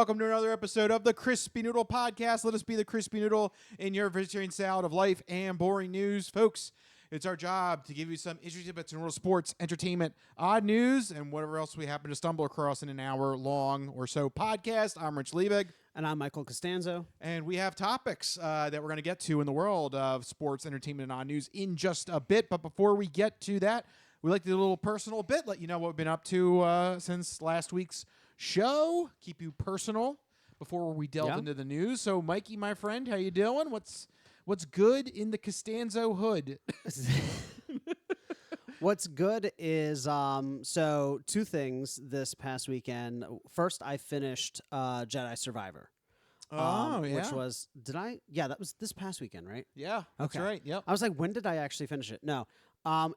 welcome to another episode of the Crispy Noodle Podcast. Let us be the Crispy Noodle in your vegetarian salad of life and boring news. Folks, it's our job to give you some interesting bits in world sports, entertainment, odd news, and whatever else we happen to stumble across in an hour-long or so podcast. I'm Rich Liebig. And I'm Michael Costanzo. And we have topics that we're going to get to in the world of sports, entertainment, and odd news in just a bit. But before we get to that, we like to do a little personal bit, let you know what we've been up to since last week's show. Keep you personal before we delve into the news. So, Mikey, my friend, how you doing? What's good in the Costanzo hood? What's good is so two things this past weekend. First, I finished Jedi Survivor. Which was that was this past weekend, right? Yeah, that's right. Yep. I was like, when did I actually finish it? No.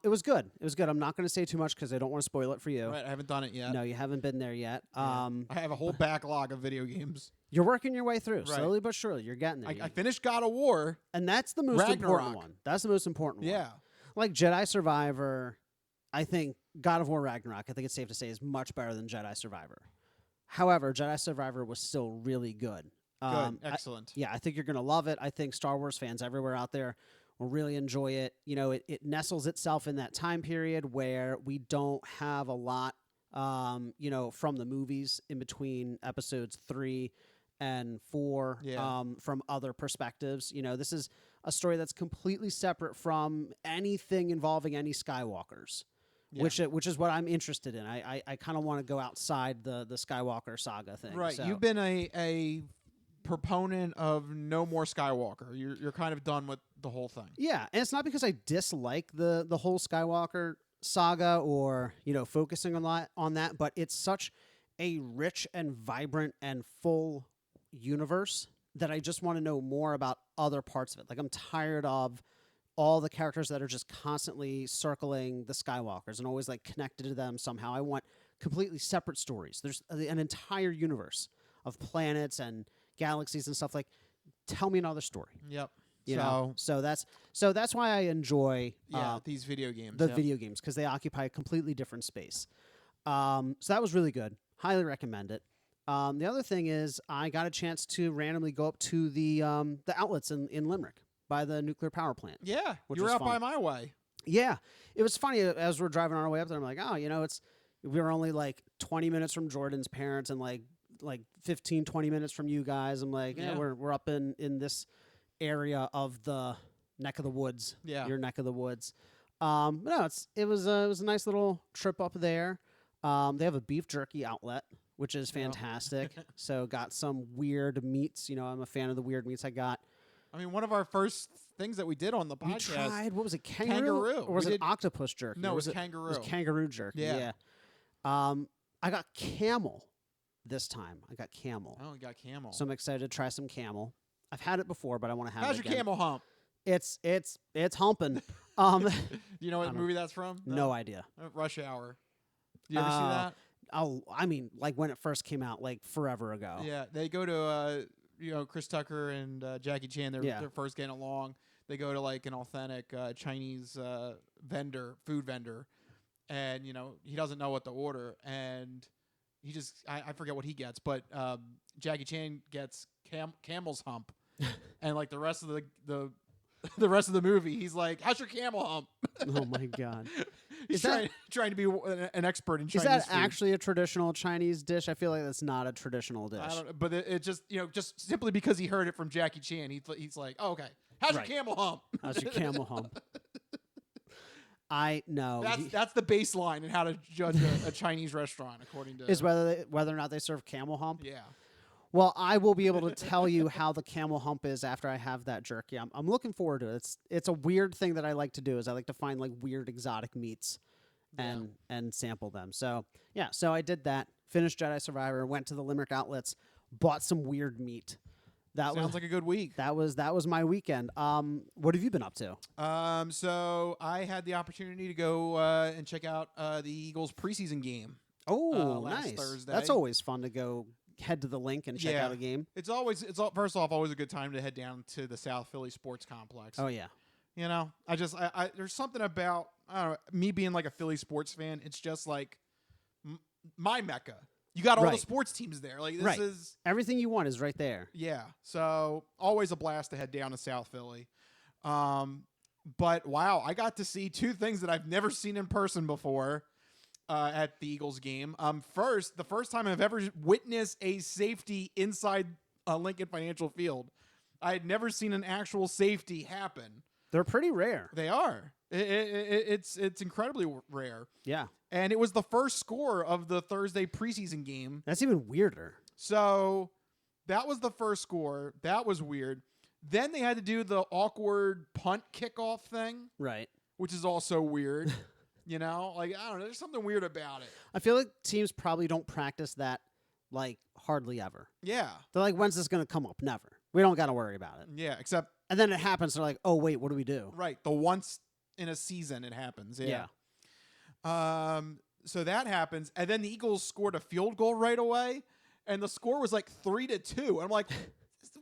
It was good. It was good. I'm not going to say too much because I don't want to spoil it for you. Right, I haven't done it yet. No, you haven't been there yet. I have a whole backlog of video games. You're working your way through, slowly but surely. You're getting there. I finished God of War. And that's the most important one. That's the most important one. Yeah. Like Jedi Survivor, I think God of War Ragnarok, I think it's safe to say, is much better than Jedi Survivor. However, Jedi Survivor was still really good. Excellent. I think you're going to love it. I think Star Wars fans everywhere out there will really enjoy it. You know, it nestles itself in that time period where we don't have a lot, from the movies in between episodes 3 and 4 from other perspectives. You know, this is a story that's completely separate from anything involving any Skywalkers, which is what I'm interested in. I kind of want to go outside the Skywalker saga thing. Right. So. You've been a proponent of no more Skywalker. You're kind of done with the whole thing. Yeah, and it's not because I dislike the whole Skywalker saga or, focusing a lot on that, but it's such a rich and vibrant and full universe that I just want to know more about other parts of it. Like, I'm tired of all the characters that are just constantly circling the Skywalkers and always like connected to them somehow. I want completely separate stories. There's an entire universe of planets and galaxies and stuff. Like, tell me another story. Yep. So that's why I enjoy these video games. Video games, because they occupy a completely different space. So that was really good. Highly recommend it. The other thing is I got a chance to randomly go up to the outlets in Limerick by the nuclear power plant. Yeah, you were out by my way. Yeah, it was funny as we're driving on our way up there. I'm like, we were only like 20 minutes from Jordan's parents and like 15, 20 minutes from you guys. I'm like, we're up in this area of the neck of the woods. Yeah, your neck of the woods. No, it was a nice little trip up there. They have a beef jerky outlet, which is fantastic. So got some weird meats. I'm a fan of the weird meats. One of our first things that we did on the podcast. We tried, what was it, kangaroo? Or was it octopus jerky? No, it was kangaroo. It was kangaroo jerky, yeah. I got camel this time. Oh, you got camel. So I'm excited to try some camel. I've had it before, but I want to have How's it your again. camel hump? It's humping. You know what movie that's from? No idea. Rush Hour. You ever see that? Oh, like when it first came out, like forever ago. Yeah, they go to Chris Tucker and Jackie Chan. They're first getting along. They go to like an authentic Chinese food vendor, and he doesn't know what to order, and he just I forget what he gets, but Jackie Chan gets camel's hump, and like the rest of the rest of the movie, he's like, "How's your camel hump?" Oh my god. He's trying to be an expert in Chinese food. Is that food. actually a traditional Chinese dish? I feel like that's not a traditional dish. I don't know, but it just just simply because he heard it from Jackie Chan, he's like, "Oh, okay, how's your camel hump?" How's your camel hump? I know. That's the baseline in how to judge a Chinese restaurant, according to is whether or not they serve camel hump. Yeah. Well, I will be able to tell you how the camel hump is after I have that jerky. I'm looking forward to it. It's a weird thing that I like to do is I like to find like weird exotic meats and sample them. So I did that. Finished Jedi Survivor. Went to the Limerick outlets. Bought some weird meat. That sounds like a good week. That was my weekend. What have you been up to? So I had the opportunity to go and check out the Eagles preseason game. Oh, last nice. Thursday. That's always fun to go head to the link and check out a game. It's first off always a good time to head down to the South Philly Sports Complex. Oh yeah. I there's something about me being like a Philly sports fan. It's just like my mecca. You got all the Right. sports teams there. Like this Right. is Everything you want is right there. yeah. So always a blast to head down to South Philly. But wow, I got to see two things that I've never seen in person before at the Eagles game. First, the first time I've ever witnessed a safety inside Lincoln Financial Field. I had never seen an actual safety happen. They're pretty rare. They are. It's incredibly rare. Yeah. And it was the first score of the Thursday preseason game. That's even weirder. So that was the first score. That was weird. Then they had to do the awkward punt kickoff thing, Right. which is also weird. You know, like, I don't know. There's something weird about it. I feel like teams probably don't practice that like hardly ever. Yeah. They're like, when's this going to come up? Never. We don't got to worry about it. Yeah. Except. And then it happens. They're like, oh, wait, what do we do? Right. The once in a season it happens. Yeah. So that happens. And then the Eagles scored a field goal right away. And the score was like 3-2. And I'm like,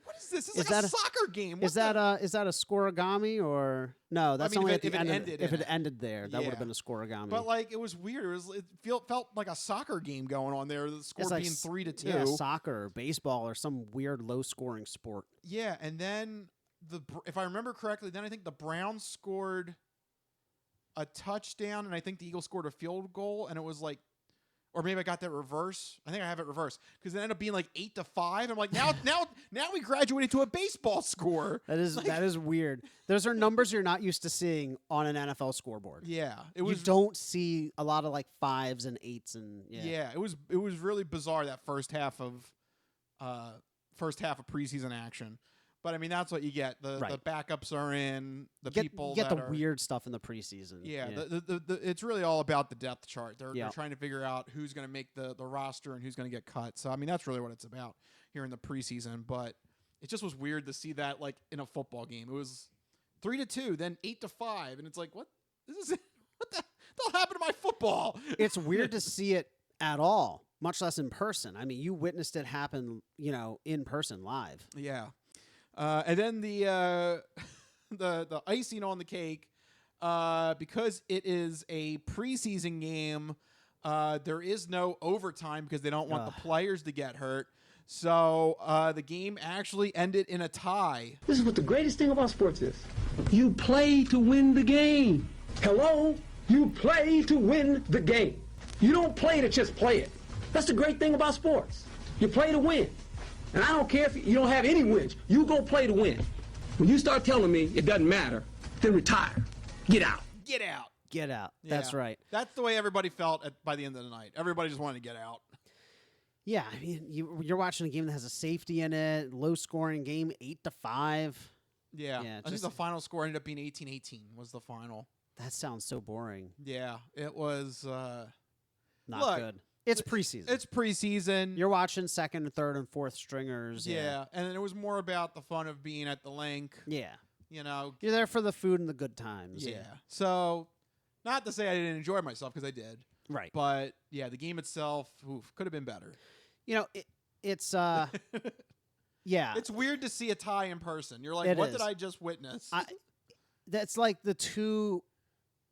what is this? This is like a soccer game. Is that a scoregami or no? That's only at the end. If it ended there, that would have been a scoregami. But like it was weird. It felt like a soccer game going on there. The score being 3-2. Yeah, soccer, or baseball, or some weird low scoring sport. Yeah, and then if I remember correctly, then I think the Browns scored a touchdown, and I think the Eagles scored a field goal, and it was like. Or maybe I got that reverse. I think I have it reversed because it ended up being like 8-5. I'm like, now we graduated to a baseball score. That is weird. Those are numbers you're not used to seeing on an NFL scoreboard. Yeah, you don't see a lot of like 5s and 8s and yeah. It was really bizarre that first half of preseason action. But I mean, that's what you get. The backups are in. You get the weird stuff in the preseason. Yeah. It's really all about the depth chart. They're trying to figure out who's going to make the roster and who's going to get cut. So I mean, that's really what it's about here in the preseason. But it just was weird to see that like in a football game. It was 3-2, then 8-5, and it's like, what? What the hell happened to my football? It's weird to see it at all, much less in person. I mean, you witnessed it happen, in person, live. Yeah. And then the icing on the cake, because it is a preseason game, there is no overtime because they don't want the players to get hurt. So the game actually ended in a tie. This is what the greatest thing about sports is. You play to win the game. Hello? You play to win the game. You don't play to just play it. That's the great thing about sports. You play to win. And I don't care if you don't have any wins. You go play to win. When you start telling me it doesn't matter, then retire. Get out. Get out. Get out. Yeah. That's right. That's the way everybody felt by the end of the night. Everybody just wanted to get out. Yeah, I mean, you're watching a game that has a safety in it, low-scoring game, 8-5. Yeah, I think the final score ended up being 18-18 was the final. That sounds so boring. Yeah, it was not good. It's preseason. It's preseason. You're watching second and third and fourth stringers. Yeah, and it was more about the fun of being at the link. Yeah. You're there for the food and the good times. Yeah. So, not to say I didn't enjoy myself because I did. Right. But yeah, the game itself could have been better. It's yeah. It's weird to see a tie in person. You're like, what did I just witness? That's like the two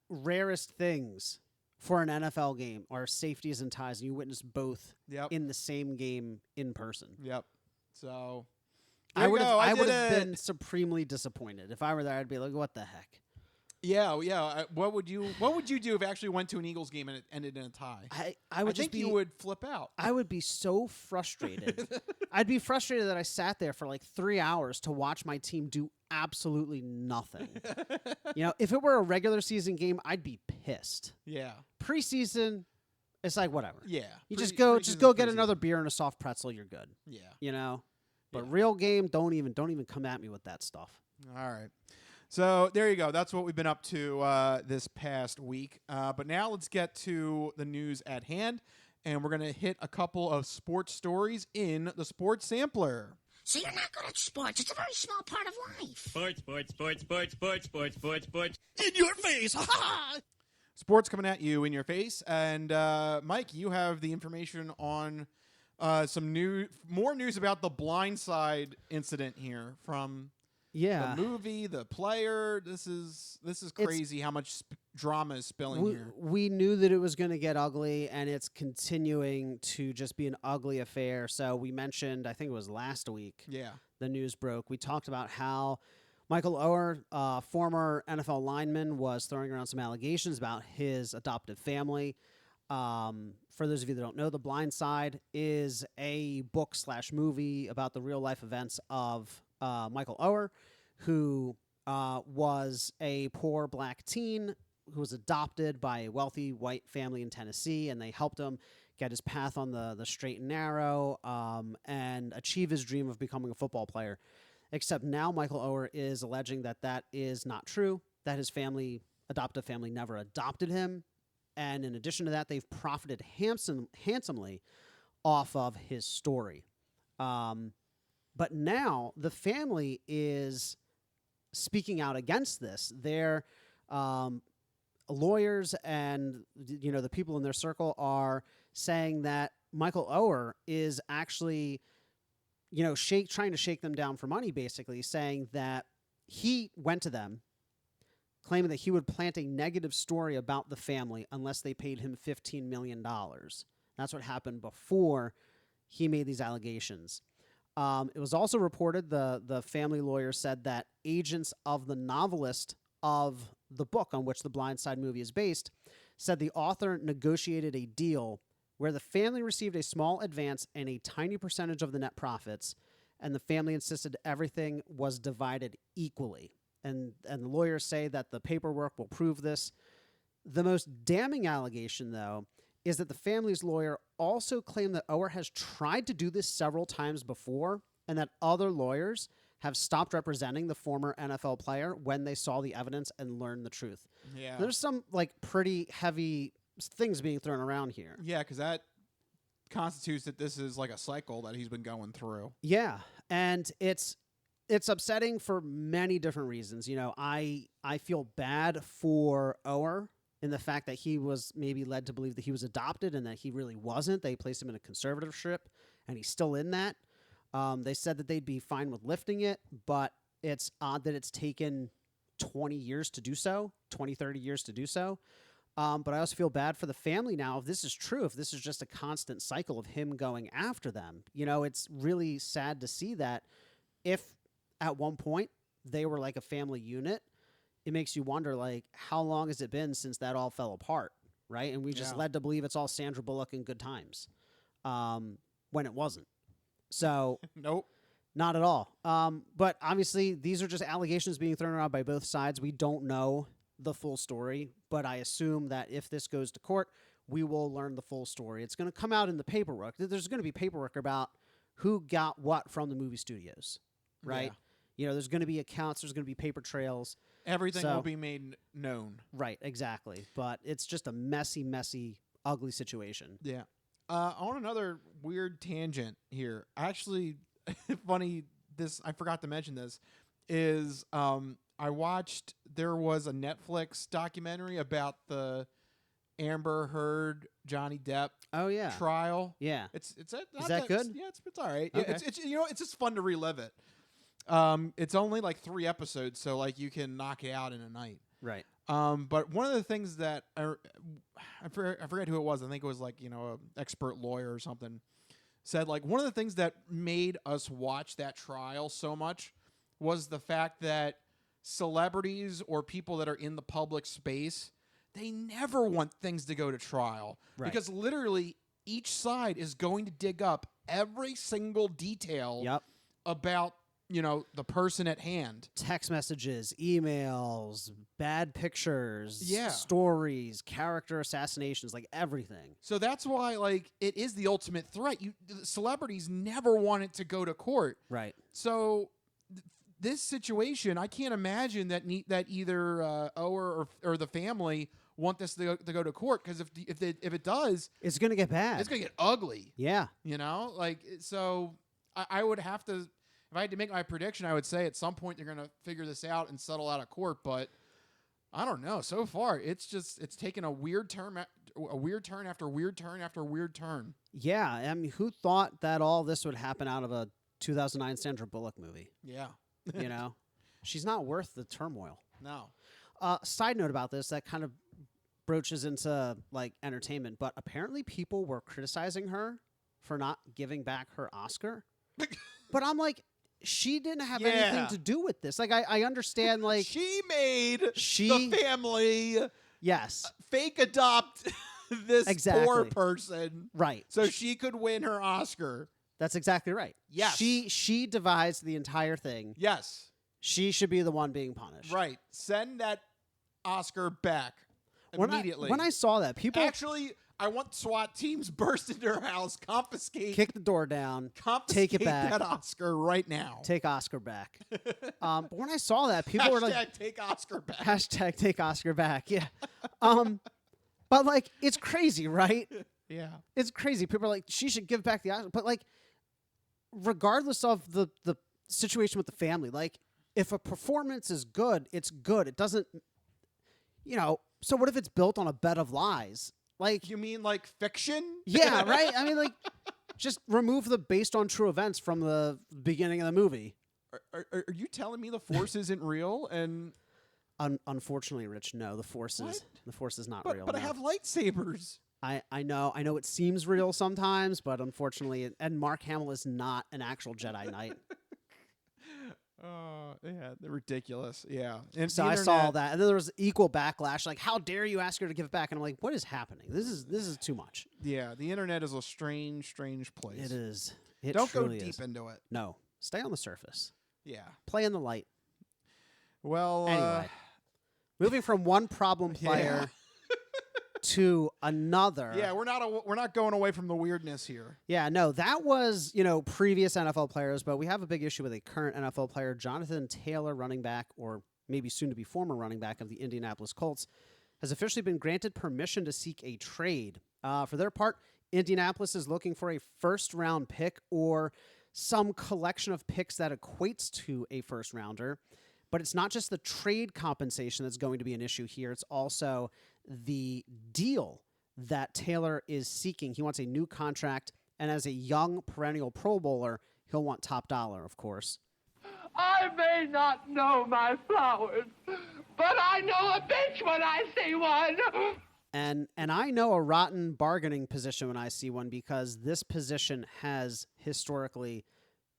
rarest things for an NFL game are safeties and ties, and you witness both in the same game in person. Yep. So I would have been supremely disappointed if I were there. I'd be like, "What the heck?" Yeah. What would you do if you actually went to an Eagles game and it ended in a tie? I think you would flip out. I would be so frustrated. I'd be frustrated that I sat there for like 3 hours to watch my team do absolutely nothing. If it were a regular season game, I'd be pissed. Yeah. Preseason, it's like whatever. Yeah. You just go get another beer and a soft pretzel. You're good. Yeah. But real game, don't even come at me with that stuff. All right. So there you go. That's what we've been up to this past week. But now let's get to the news at hand, and we're going to hit a couple of sports stories in the Sports Sampler. So you're not good at sports. It's a very small part of life. Sports. In your face. Ha ha! Sports coming at you in your face. And Mike, you have the information on more news about the blindside incident here from Yeah. The movie, the player. This is crazy how much drama is spilling here. We knew that it was going to get ugly, and it's continuing to just be an ugly affair. So we mentioned, I think it was last week, the news broke. We talked about how Michael Oher, former NFL lineman, was throwing around some allegations about his adoptive family. For those of you that don't know, The Blind Side is a book/movie about the real-life events of Michael Oher, who was a poor black teen who was adopted by a wealthy white family in Tennessee, and they helped him get his path on the straight and narrow and achieve his dream of becoming a football player. Except now Michael Oher is alleging that that is not true, that his adoptive family never adopted him. And in addition to that, they've profited handsomely off of his story. But now the family is speaking out against this. Their lawyers and the people in their circle are saying that Michael Oher is actually trying to shake them down for money, basically saying that he went to them claiming that he would plant a negative story about the family unless they paid him $15 million. That's what happened before he made these allegations. It was also reported, the family lawyer said that agents of the novelist of the book on which the Blind Side movie is based said the author negotiated a deal where the family received a small advance and a tiny percentage of the net profits, and the family insisted everything was divided equally. And the lawyers say that the paperwork will prove this. The most damning allegation, though, is that the family's lawyer also claimed that Oher has tried to do this several times before, and that other lawyers have stopped representing the former NFL player when they saw the evidence and learned the truth. Yeah. There's some pretty heavy things being thrown around here. Yeah, because that constitutes that this is like a cycle that he's been going through. Yeah, and it's upsetting for many different reasons. I feel bad for Oher in the fact that he was maybe led to believe that he was adopted and that he really wasn't. They placed him in a conservatorship, and he's still in that. They said that they'd be fine with lifting it, but it's odd that it's taken 20 years to do so, 20, 30 years to do so. But I also feel bad for the family now. If this is true, if this is just a constant cycle of him going after them, it's really sad to see that if at one point they were like a family unit, it makes you wonder, how long has it been since that all fell apart, right? And we just led to believe it's all Sandra Bullock and good times when it wasn't. So Nope. Not at all. But obviously, these are just allegations being thrown around by both sides. We don't know the full story, but I assume that if this goes to court, we will learn the full story. It's going to come out in the paperwork. There's going to be paperwork about who got what from the movie studios, right? Yeah. There's going to be accounts. There's going to be paper trails. Everything will be made known. Right, exactly. But it's just a messy, messy, ugly situation. Yeah. On another weird tangent here, actually, funny, I forgot to mention this, is I watched, there was a Netflix documentary about the Amber Heard, Johnny Depp trial. Yeah. Is that good? Yeah, it's all right. Okay. Yeah, it's just fun to relive it. It's only 3 episodes, so you can knock it out in a night. Right. But one of the things that I forget who it was. I think it was an expert lawyer or something, said one of the things that made us watch that trial so much was the fact that celebrities or people that are in the public space, they never want things to go to trial, right, because literally each side is going to dig up every single detail about the person at hand. Text messages, emails, bad pictures, yeah, stories, character assassinations, everything. So that's why it is the ultimate threat. Celebrities never want it to go to court. Right. So this situation, I can't imagine that either Oher or the family want this to go to court, because if it does, it's going to get bad. It's going to get ugly. Yeah. So I would have to, if I had to make my prediction, I would say at some point they're going to figure this out and settle out of court. But I don't know. So far, it's taken a weird turn after weird turn after weird turn. Yeah. I mean, who thought that all this would happen out of a 2009 Sandra Bullock movie? Yeah. She's not worth the turmoil. No. Side note about this that kind of broaches into like entertainment, but apparently people were criticizing her for not giving back her Oscar. But I'm like, she didn't have anything to do with this. Like, I understand, like... She made the family... Yes. Fake adopt this poor person. Right. So she could win her Oscar. That's exactly right. Yes. She devised the entire thing. Yes. She should be the one being punished. Right. Send that Oscar back immediately. When I saw that, people... Actually, I want SWAT teams burst into her house, kick the door down, take it back. That Oscar right now. Take Oscar back. But when I saw that, people were like... take Oscar back. Hashtag take Oscar back. Yeah. But like, it's crazy, right? Yeah. It's crazy. People are like, she should give back the Oscar. But like, regardless of the situation with the family, like, if a performance is good, it's good. It doesn't, so what if it's built on a bed of lies? Like, you mean like fiction? Yeah, right? I mean, like, just remove the based on true events from the beginning of the movie. Are you telling me the Force isn't real? And unfortunately, Rich, no, the Force is not real. But no. I have lightsabers. I know it seems real sometimes, but unfortunately, and Mark Hamill is not an actual Jedi Knight. Yeah, they're ridiculous. Yeah. And so I saw that, and then there was equal backlash. Like, how dare you ask her to give it back? And I'm like, what is happening? This is too much. Yeah, the internet is a strange place. It is. Don't go deep into it. No, stay on the surface. Yeah. Play in the light. Well, anyway, moving from one problem player to another. Yeah, we're not going away from the weirdness here. Yeah, no, that was, previous NFL players, but we have a big issue with a current NFL player, Jonathan Taylor, running back, or maybe soon to be former running back of the Indianapolis Colts, has officially been granted permission to seek a trade. For their part, Indianapolis is looking for a first-round pick or some collection of picks that equates to a first-rounder. But it's not just the trade compensation that's going to be an issue here. It's also the deal that Taylor is seeking. He wants a new contract, and as a young perennial Pro Bowler, he'll want top dollar, of course. I may not know my flowers, but I know a bitch when I see one. And I know a rotten bargaining position when I see one, because this position has historically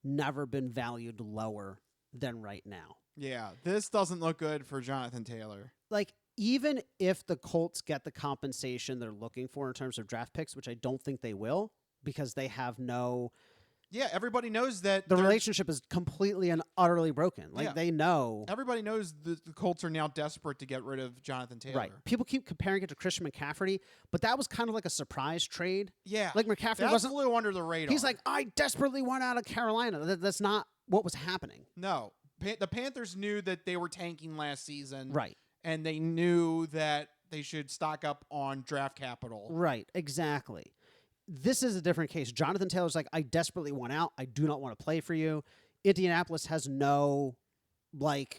never been valued lower than right now. Yeah, this doesn't look good for Jonathan Taylor. Like, even if the Colts get the compensation they're looking for in terms of draft picks, which I don't think they will, because they have no... Yeah, everybody knows that... The relationship is completely and utterly broken. Like, they know... Everybody knows the Colts are now desperate to get rid of Jonathan Taylor. Right. People keep comparing it to Christian McCaffrey, but that was kind of like a surprise trade. Yeah. Like, McCaffrey wasn't... flew under the radar. He's like, I desperately want out of Carolina. That's not what was happening. No. The Panthers knew that they were tanking last season. Right. And they knew that they should stock up on draft capital. Right, exactly. This is a different case. Jonathan Taylor's like, I desperately want out. I do not want to play for you. Indianapolis has no,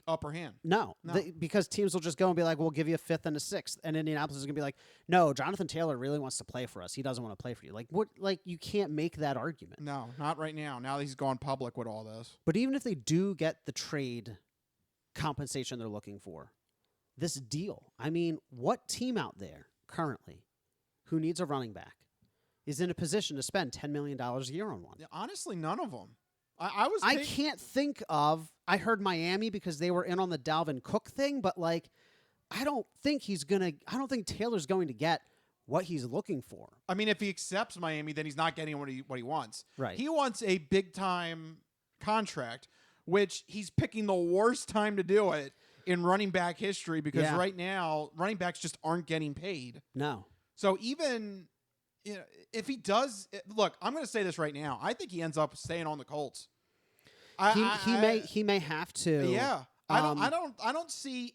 upper hand. No. Because teams will just go and be like, we'll give you a fifth and a sixth. And Indianapolis is going to be like, no, Jonathan Taylor really wants to play for us. He doesn't want to play for you. Like, what? Like, you can't make that argument. No, not right now. Now that he's gone public with all this. But even if they do get the trade compensation they're looking for, this deal, I mean, what team out there currently who needs a running back is in a position to spend $10 million a year on one? Yeah, honestly, none of them. I can't think of... I heard Miami because they were in on the Dalvin Cook thing, but I don't think Taylor's going to get what he's looking for. I mean, if he accepts Miami, then he's not getting what he wants. Right. He wants a big-time contract, which he's picking the worst time to do it in running back history, because right now running backs just aren't getting paid. No. So even if he does, look, I'm going to say this right now. I think he ends up staying on the Colts. He may have to. Yeah. I don't see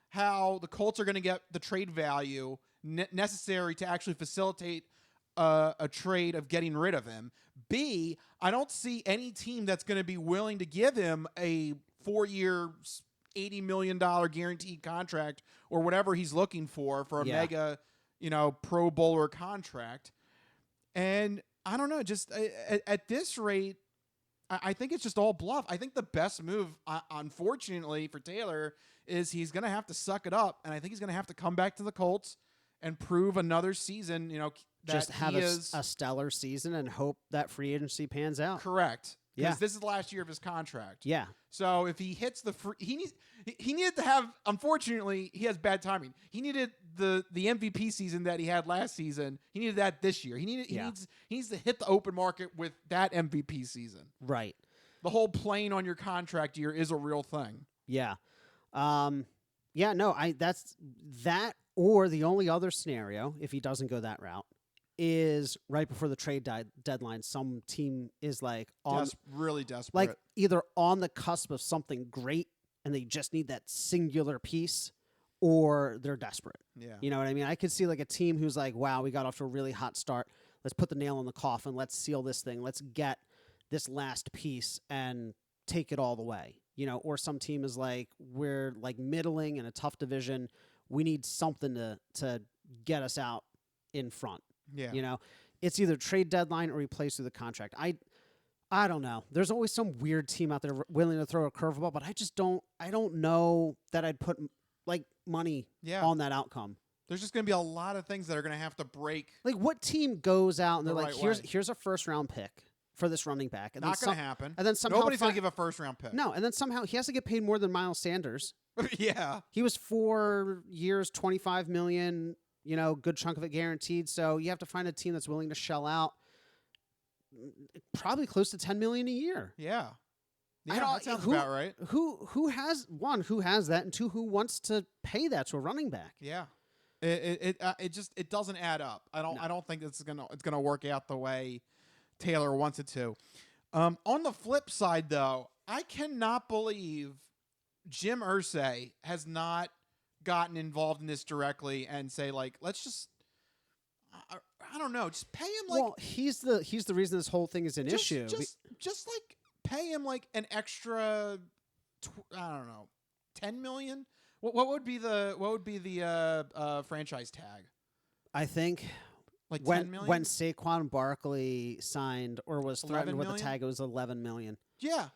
how the Colts are going to get the trade value necessary to actually facilitate a trade of getting rid of him. B, I don't see any team that's going to be willing to give him a 4-year, $80 million guaranteed contract or whatever he's looking for a mega, Pro Bowler contract. And I don't know, just at this rate, I think it's just all bluff. I think the best move, unfortunately for Taylor, is he's going to have to suck it up, and I think he's going to have to come back to the Colts and prove another season, that Just have he a is stellar season and hope that free agency pans out. correct. Yeah. Because this is the last year of his contract. Yeah. So if he hits the he needed to have. Unfortunately, he has bad timing. He needed the MVP season that he had last season. He needed that this year. He needs to hit the open market with that MVP season. Right. The whole playing on your contract year is a real thing. Yeah. Yeah, no, that's that, or the only other scenario, if he doesn't go that route, is right before the trade deadline, some team is like really desperate. like either on the cusp of something great and they just need that singular piece, or they're desperate. Yeah. You know what I mean? I could see like a team who's like, wow, we got off to a really hot start. Let's put the nail in the coffin. Let's seal this thing. Let's get this last piece and take it all the way. Or some team is like, we're like middling in a tough division. We need something to get us out in front. Yeah. It's either trade deadline or he plays through the contract. I don't know. There's always some weird team out there willing to throw a curveball, but I don't know that I'd put like money on that outcome. There's just going to be a lot of things that are going to have to break. Like what team goes out and they're The like, right way. here's a first round pick for this running back. And Not going to happen. And then somehow nobody's going to give a first round pick. No, and then somehow he has to get paid more than Miles Sanders. Yeah. He was 4 years, $25 million, good chunk of it guaranteed. So you have to find a team that's willing to shell out probably close to $10 million a year. Yeah. I Yeah, don't- that sounds who- about right. Who has that, and two, who wants to pay that to a running back? Yeah. It doesn't add up. I don't think it's gonna work out the way Taylor wants it to. On the flip side, though, I cannot believe Jim Irsay has not gotten involved in this directly and say like, let's just, I don't know, just pay him like. Well, he's the reason this whole thing is an issue. Just like pay him like an extra, I don't know, $10 million. What would be the franchise tag? I think Like when $10 million? when Saquon Barkley signed or was threatened with a million? tag, it was $11 million. Yeah.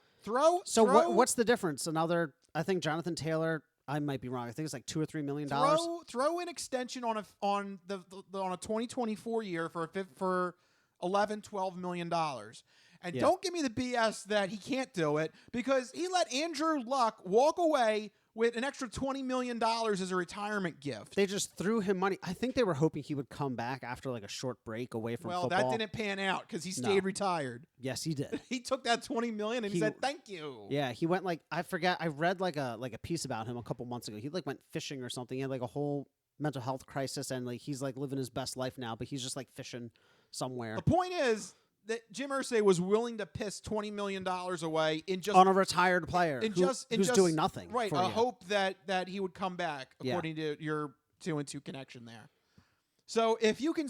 So what's the difference? I think Jonathan Taylor. I might be wrong. I think it's like $2 or $3 million. Throw an extension on a 2024 year for $11-12 million. And don't give me the BS that he can't do it, because he let Andrew Luck walk away with an extra $20 million as a retirement gift. They just threw him money. I think they were hoping he would come back after like a short break away from football. Well, that didn't pan out because he stayed retired. Yes, he did. He took that $20 million and he said, "Thank you." Yeah, he went like, I forgot. I read like a piece about him a couple months ago. He like went fishing or something. He had like a whole mental health crisis, and like he's like living his best life now, but he's just like fishing somewhere. The point is that Jim Irsay was willing to piss $20 million away in just on a retired player who's doing nothing. Right, for a you. hope that he would come back, according to your 2-2 connection there. So if you can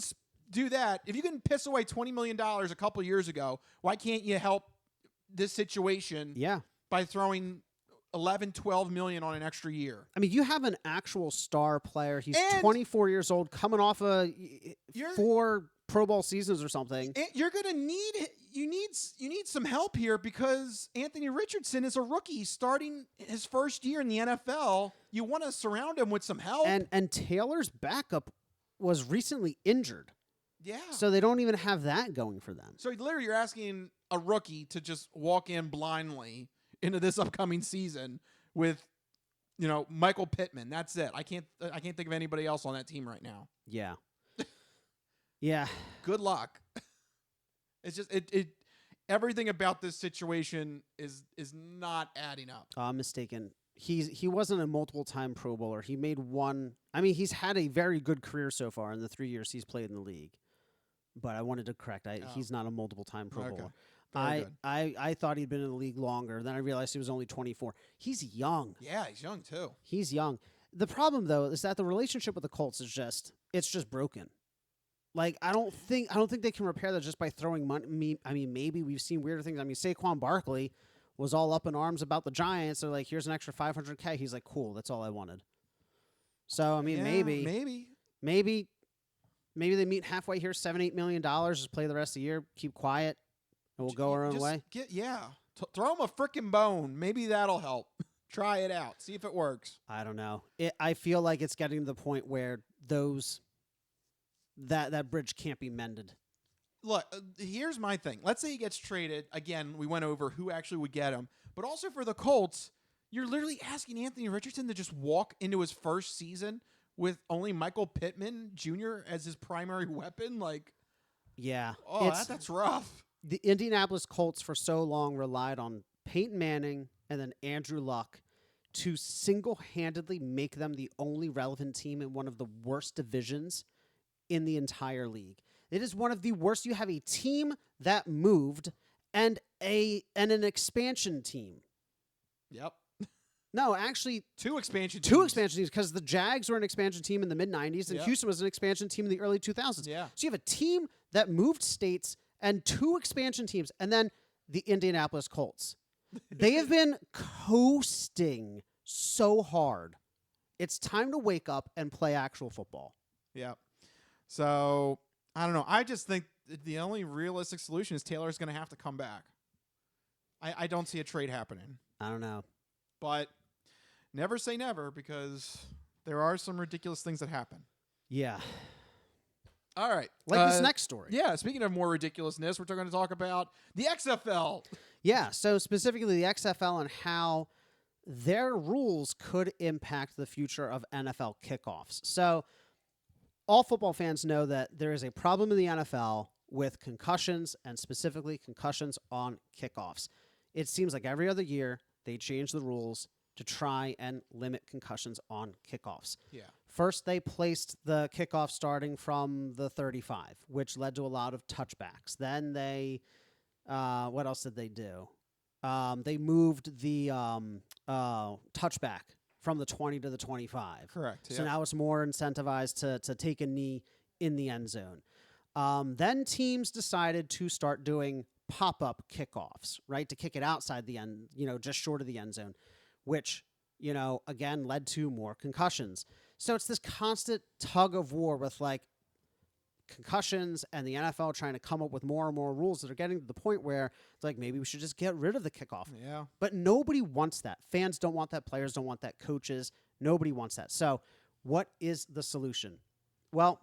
do that, if you can piss away $20 million a couple years ago, why can't you help this situation by throwing $11-12 million on an extra year? I mean, you have an actual star player. He's 24 years old, coming off 4 Pro Bowl seasons or something. And you're gonna need some help here, because Anthony Richardson is a rookie starting his first year in the NFL. You want to surround him with some help. And Taylor's backup was recently injured. Yeah. So they don't even have that going for them. So literally you're asking a rookie to just walk in blindly into this upcoming season with, Michael Pittman. That's it. I can't think of anybody else on that team right now. Yeah. Yeah. Good luck. It's just everything about this situation is not adding up. I'm mistaken. He wasn't a multiple-time Pro Bowler. He made one. I mean, he's had a very good career so far in the 3 years he's played in the league. But I wanted to correct. He's not a multiple-time Pro Bowler. I thought he'd been in the league longer. Then I realized he was only 24. He's young. Yeah, he's young too. He's young. The problem though is that the relationship with the Colts is just broken. Like, I don't think they can repair that just by throwing money. I mean, maybe we've seen weirder things. I mean, Saquon Barkley was all up in arms about the Giants. They're like, here's an extra $500K. He's like, cool. That's all I wanted. So, I mean, maybe they meet halfway here, $7-8 million, just play the rest of the year, keep quiet. we'll go our own way. Throw him a frickin' bone. Maybe that'll help. Try it out. See if it works. I don't know. I feel like it's getting to the point where that bridge can't be mended. Look, here's my thing. Let's say he gets traded. Again, we went over who actually would get him. But also for the Colts, you're literally asking Anthony Richardson to just walk into his first season with only Michael Pittman Jr. as his primary weapon. Like, yeah. Oh, that's rough. The Indianapolis Colts for so long relied on Peyton Manning and then Andrew Luck to single-handedly make them the only relevant team in one of the worst divisions in the entire league. It is one of the worst. You have a team that moved and an expansion team. Yep. No, actually, two expansion teams because the Jags were an expansion team in the mid-'90s and Houston was an expansion team in the early 2000s. Yeah. So you have a team that moved states and two expansion teams, and then the Indianapolis Colts. They have been coasting so hard. It's time to wake up and play actual football. Yeah. So, I don't know. I just think the only realistic solution is Taylor's going to have to come back. I don't see a trade happening. I don't know. But never say never because there are some ridiculous things that happen. Yeah. All right. Like this next story. Yeah. Speaking of more ridiculousness, we're going to talk about the XFL. Yeah. So specifically the XFL and how their rules could impact the future of NFL kickoffs. So all football fans know that there is a problem in the NFL with concussions and specifically concussions on kickoffs. It seems like every other year they change the rules to try and limit concussions on kickoffs. Yeah. First, they placed the kickoff starting from the 35, which led to a lot of touchbacks. Then they, what else did they do? They moved the touchback from the 20 to the 25. Correct. So now it's more incentivized to take a knee in the end zone. Then teams decided to start doing pop-up kickoffs, right, to kick it outside the end, just short of the end zone, which, again, led to more concussions. So it's this constant tug of war with, concussions and the NFL trying to come up with more and more rules that are getting to the point where it's like, maybe we should just get rid of the kickoff. Yeah. But nobody wants that. Fans don't want that. Players don't want that. Coaches, nobody wants that. So what is the solution? Well,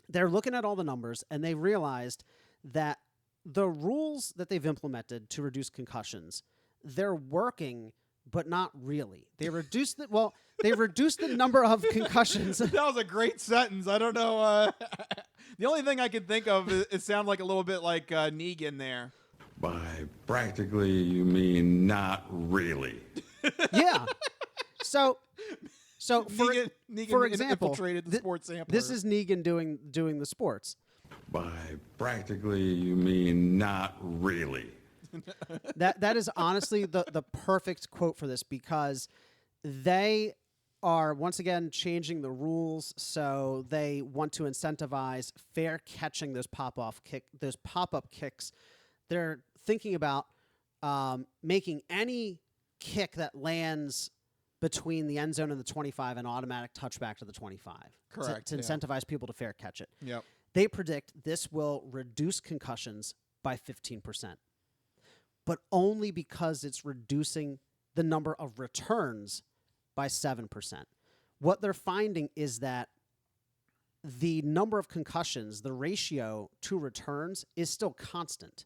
they're looking at all the numbers and they realized that the rules that they've implemented to reduce concussions, they're working, but not really. They reduced the number of concussions. That was a great sentence. I don't know. The only thing I could think of is it sounded like a little bit like Negan there. By practically, you mean not really. Yeah. So Negan for example, infiltrated the sports sampler. This is Negan doing the sports. By practically, you mean not really. That is honestly the perfect quote for this because they are once again changing the rules, so they want to incentivize fair catching those pop-up kicks. They're thinking about making any kick that lands between the end zone and the 25 an automatic touchback to the 25. Correct. To incentivize people to fair catch it. Yep. They predict this will reduce concussions by 15%. But only because it's reducing the number of returns by 7%. What they're finding is that the number of concussions, the ratio to returns, is still constant.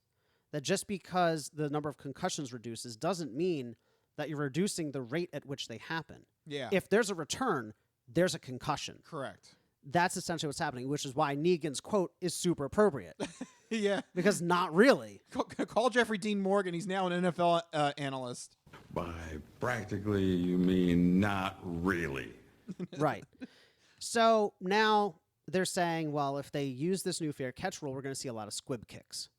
That just because the number of concussions reduces doesn't mean that you're reducing the rate at which they happen. Yeah. If there's a return, there's a concussion. Correct. That's essentially what's happening, which is why Negan's quote is super appropriate. Yeah. Because not really. Call Jeffrey Dean Morgan. He's now an NFL analyst. By practically, you mean not really. Right. So now they're saying, well, if they use this new fair catch rule, we're going to see a lot of squib kicks.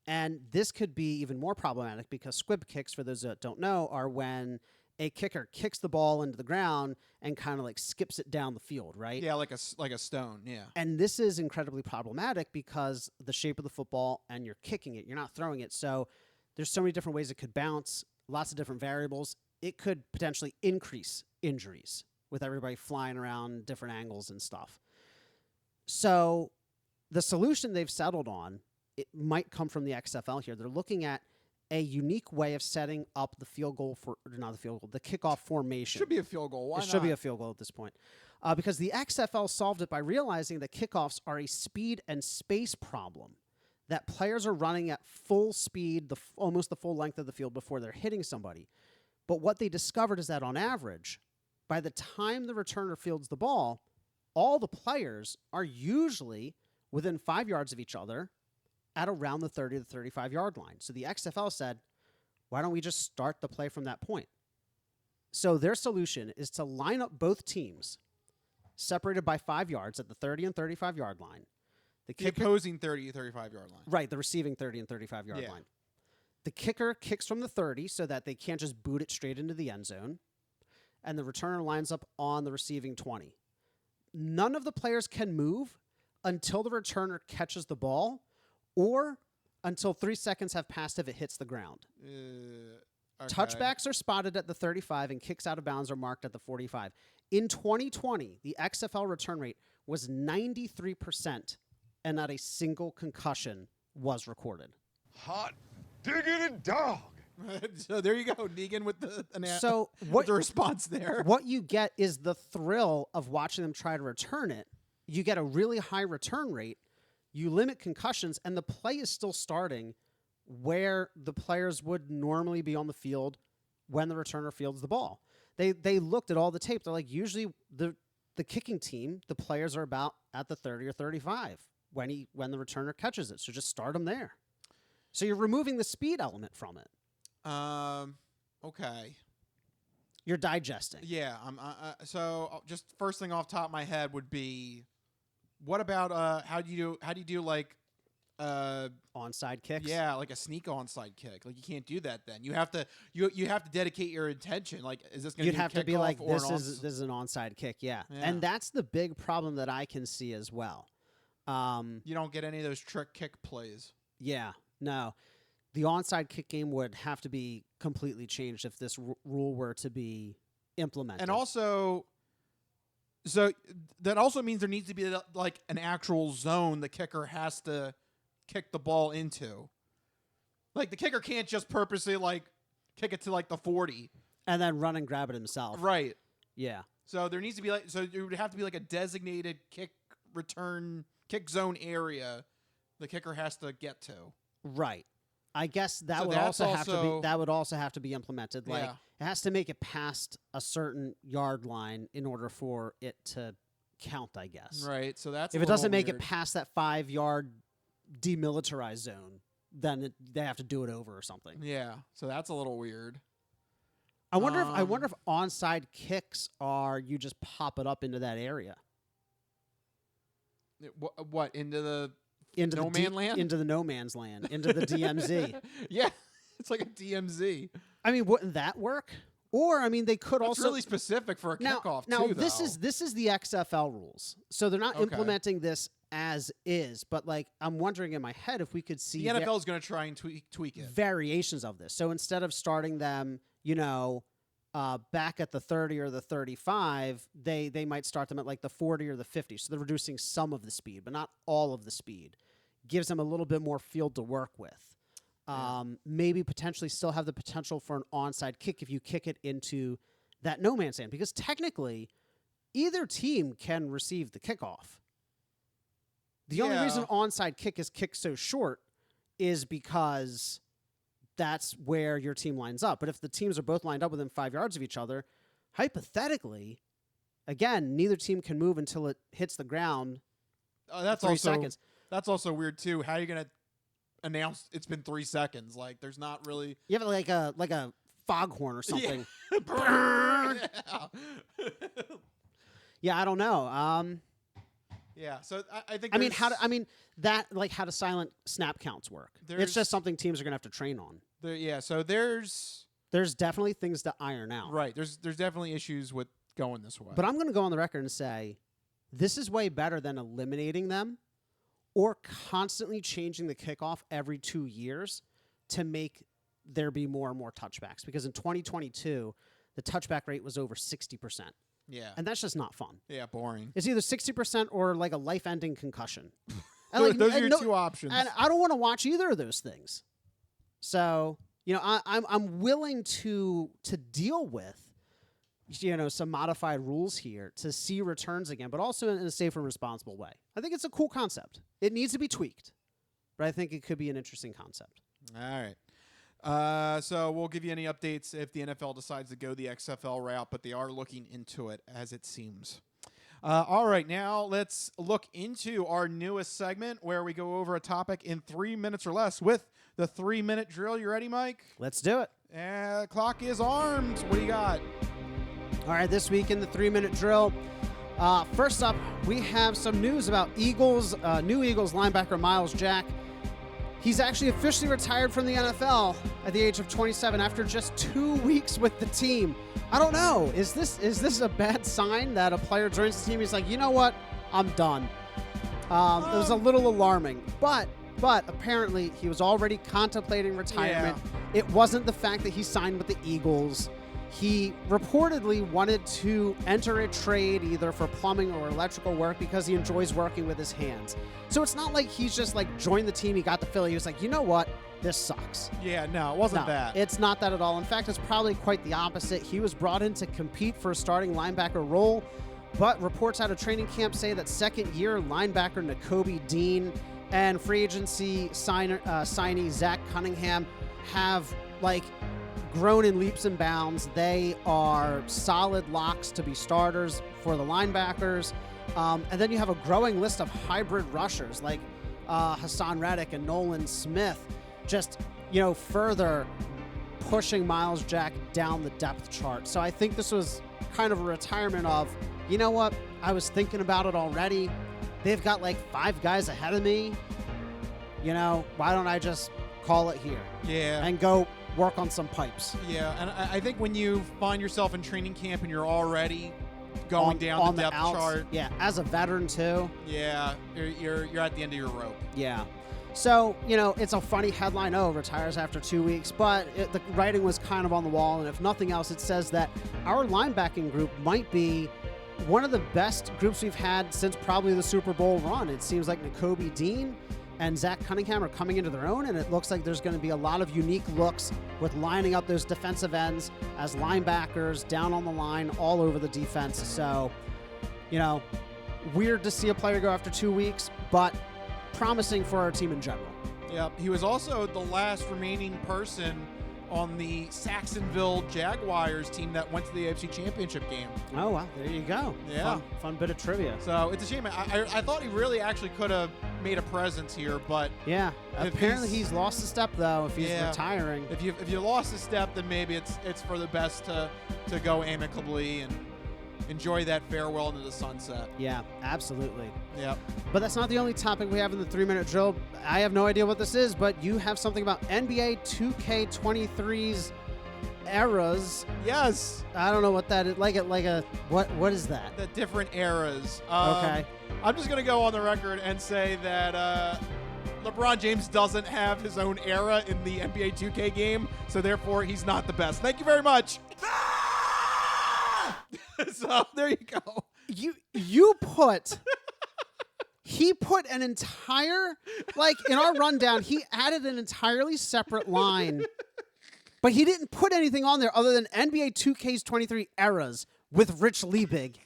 And this could be even more problematic because squib kicks, for those that don't know, are when a kicker kicks the ball into the ground and kind of skips it down the field, right? Yeah, like a stone, yeah. And this is incredibly problematic because the shape of the football and you're kicking it, you're not throwing it. So there's so many different ways it could bounce, lots of different variables. It could potentially increase injuries with everybody flying around different angles and stuff. So the solution they've settled on it might come from the XFL here. They're looking at a unique way of setting up the the kickoff formation. Should be a field goal. Why it not? should be a field goal at this point. Because the XFL solved it by realizing that kickoffs are a speed and space problem, that players are running at full speed, almost the full length of the field before they're hitting somebody. But what they discovered is that on average, by the time the returner fields the ball, all the players are usually within 5 yards of each other at around the 30 to 35-yard line. So the XFL said, why don't we just start the play from that point? So their solution is to line up both teams separated by 5 yards at the 30 and 35-yard line. The opposing 30 to 35-yard line. Right, the receiving 30 and 35-yard line. The kicker kicks from the 30 so that they can't just boot it straight into the end zone. And the returner lines up on the receiving 20. None of the players can move until the returner catches the ball or until 3 seconds have passed if it hits the ground. Okay. Touchbacks are spotted at the 35 and kicks out of bounds are marked at the 45. In 2020, the XFL return rate was 93% and not a single concussion was recorded. Hot diggity dog. So there you go, Negan with the the response there. What you get is the thrill of watching them try to return it. You get a really high return rate. You limit concussions, and the play is still starting where the players would normally be on the field when the returner fields the ball. They looked at all the tape. They're like, usually the kicking team, the players are about at the 30 or 35 when the returner catches it. So just start them there. So you're removing the speed element from it. Okay. You're digesting. Yeah. So just first thing off the top of my head would be, what about how do you do like onside kicks? Yeah, like a sneak onside kick. Like you can't do that then. You have to dedicate your intention. Like, is this going to be? You'd have to be like, this is an onside kick. Yeah. And that's the big problem that I can see as well. You don't get any of those trick kick plays. Yeah. No. The onside kick game would have to be completely changed if this rule were to be implemented. And also, so that also means there needs to be like an actual zone the kicker has to kick the ball into. Like the kicker can't just purposely like kick it to like the 40 and then run and grab it himself. Right. Yeah. So there needs to be there would have to be like a designated kick zone area the kicker has to get to. Right. I guess that would also have to be implemented. Like it has to make it past a certain yard line in order for it to count, I guess. Right. So that's if it doesn't make it past that 5-yard demilitarized zone, then they have to do it over or something. Yeah. So that's a little weird. I wonder if onside kicks are you just pop it up into that area. What into the into no man land? Into the no man's land, into the DMZ. Yeah, it's like a DMZ. I mean, wouldn't that work? Or I mean, they could also really specific for a kickoff. Now too, this is the XFL rules, so they're not implementing this as is. But like, I'm wondering in my head if we could see the NFL is going to try and tweak it, variations of this. So instead of starting them, back at the 30 or the 35, they might start them at like the 40 or the 50. So they're reducing some of the speed, but not all of the speed. Gives them a little bit more field to work with. Maybe potentially still have the potential for an onside kick if you kick it into that no man's land, because technically either team can receive the kickoff. The only reason onside kick is kicked so short is because that's where your team lines up. But if the teams are both lined up within 5 yards of each other, hypothetically, again, neither team can move until it hits the ground. That's 3 seconds. That's also weird too. How are you going to announce it's been 3 seconds? Like, there's not really. You have like a foghorn or something. Yeah, I don't know. Yeah, so I think. How do silent snap counts work? It's just something teams are gonna have to train on. So there's definitely things to iron out. Right. There's definitely issues with going this way. But I'm gonna go on the record and say this is way better than eliminating them or constantly changing the kickoff every 2 years to make there be more and more touchbacks. Because in 2022, the touchback rate was over 60%. Yeah. And that's just not fun. Yeah, boring. It's either 60% or like a life-ending concussion. And those are your two options. And I don't want to watch either of those things. So, I'm willing to deal with, some modified rules here to see returns again, but also in a safe and responsible way. I think it's a cool concept. It needs to be tweaked, but I think it could be an interesting concept. All right. So we'll give you any updates if the NFL decides to go the XFL route, but they are looking into it as it seems. All right, now let's look into our newest segment where we go over a topic in 3 minutes or less with the 3-minute drill. You ready, Mike? Let's do it. Clock is armed. What do you got? All right, this week in the 3-minute drill, first up, we have some news about new Eagles linebacker Myles Jack. He's actually officially retired from the NFL at the age of 27 after just 2 weeks with the team. I don't know. Is this a bad sign that a player joins the team? He's like, you know what? I'm done. It was a little alarming, but apparently he was already contemplating retirement. Yeah. It wasn't the fact that he signed with the Eagles. He reportedly wanted to enter a trade either for plumbing or electrical work because he enjoys working with his hands. So it's not like he's just joined the team, he got the Philly. He was like, you know what? This sucks. Yeah, no, it wasn't that. It's not that at all. In fact, it's probably quite the opposite. He was brought in to compete for a starting linebacker role, but reports out of training camp say that second-year linebacker Nakobe Dean and free agency signee Zach Cunningham have, grown in leaps and bounds. They are solid locks to be starters for the linebackers. And then you have a growing list of hybrid rushers like Hassan Reddick and Nolan Smith, just, further pushing Myles Jack down the depth chart. So I think this was kind of a retirement of, you know what? I was thinking about it already. They've got 5 guys ahead of me. Why don't I just call it here? Yeah. And go work on some pipes. Yeah, and I think when you find yourself in training camp and you're already going down the depth chart. Yeah, as a veteran too. Yeah, you're at the end of your rope. Yeah. So, it's a funny headline, retires after 2 weeks, but the writing was kind of on the wall, and if nothing else, it says that our linebacking group might be one of the best groups we've had since probably the Super Bowl run. It seems like Nakobe Dean and Zach Cunningham are coming into their own, and it looks like there's going to be a lot of unique looks with lining up those defensive ends as linebackers down on the line all over the defense. So, weird to see a player go after 2 weeks, but promising for our team in general. Yeah, he was also the last remaining person on the Saxonville Jaguars team that went to the AFC Championship game. Oh, well, there you go. Yeah. Fun bit of trivia. So it's a shame. I thought he really actually could have made a presence here, but... Yeah. Apparently he's lost a step, though, if he's retiring. If you lost a step, then maybe it's for the best to go amicably and enjoy that farewell into the sunset. Yeah, absolutely. Yep. But that's not the only topic we have in the 3-minute drill. I have no idea what this is, but you have something about NBA 2K23's eras. Yes. I don't know what that is. What is that? The different eras. Okay. I'm just going to go on the record and say that LeBron James doesn't have his own era in the NBA 2K game, so therefore he's not the best. Thank you very much. So there you go. You put he put an entire in our rundown he added an entirely separate line, but he didn't put anything on there other than NBA 2K's 23 eras with Rich Liebig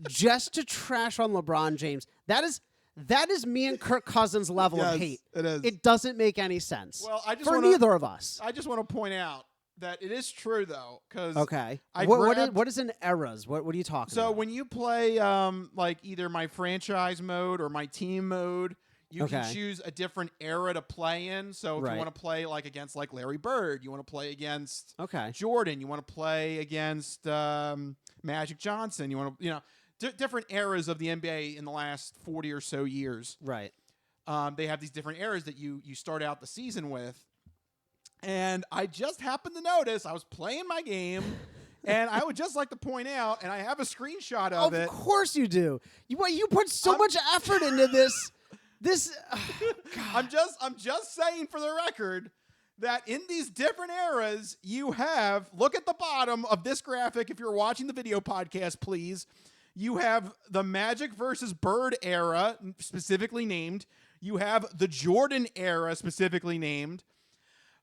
just to trash on LeBron James. That is me and Kirk Cousins level of hate. It is. It doesn't make any sense. Well, neither of us. I just want to point out that it is true, though, because what is an eras? What are you talking about? So when you play either my franchise mode or my team mode, you can choose a different era to play in. So if you want to play against Larry Bird, you want to play against Jordan, you want to play against Magic Johnson, you want to different eras of the NBA in the last 40 or so years. Right. They have these different eras that you start out the season with. And I just happened to notice I was playing my game, and I would just like to point out, and I have a screenshot of it. Of course you do. You put so much effort into this. I'm just saying for the record that in these different eras, you have, look at the bottom of this graphic if you're watching the video podcast, please. You have the Magic versus Bird era, specifically named. You have the Jordan era, specifically named.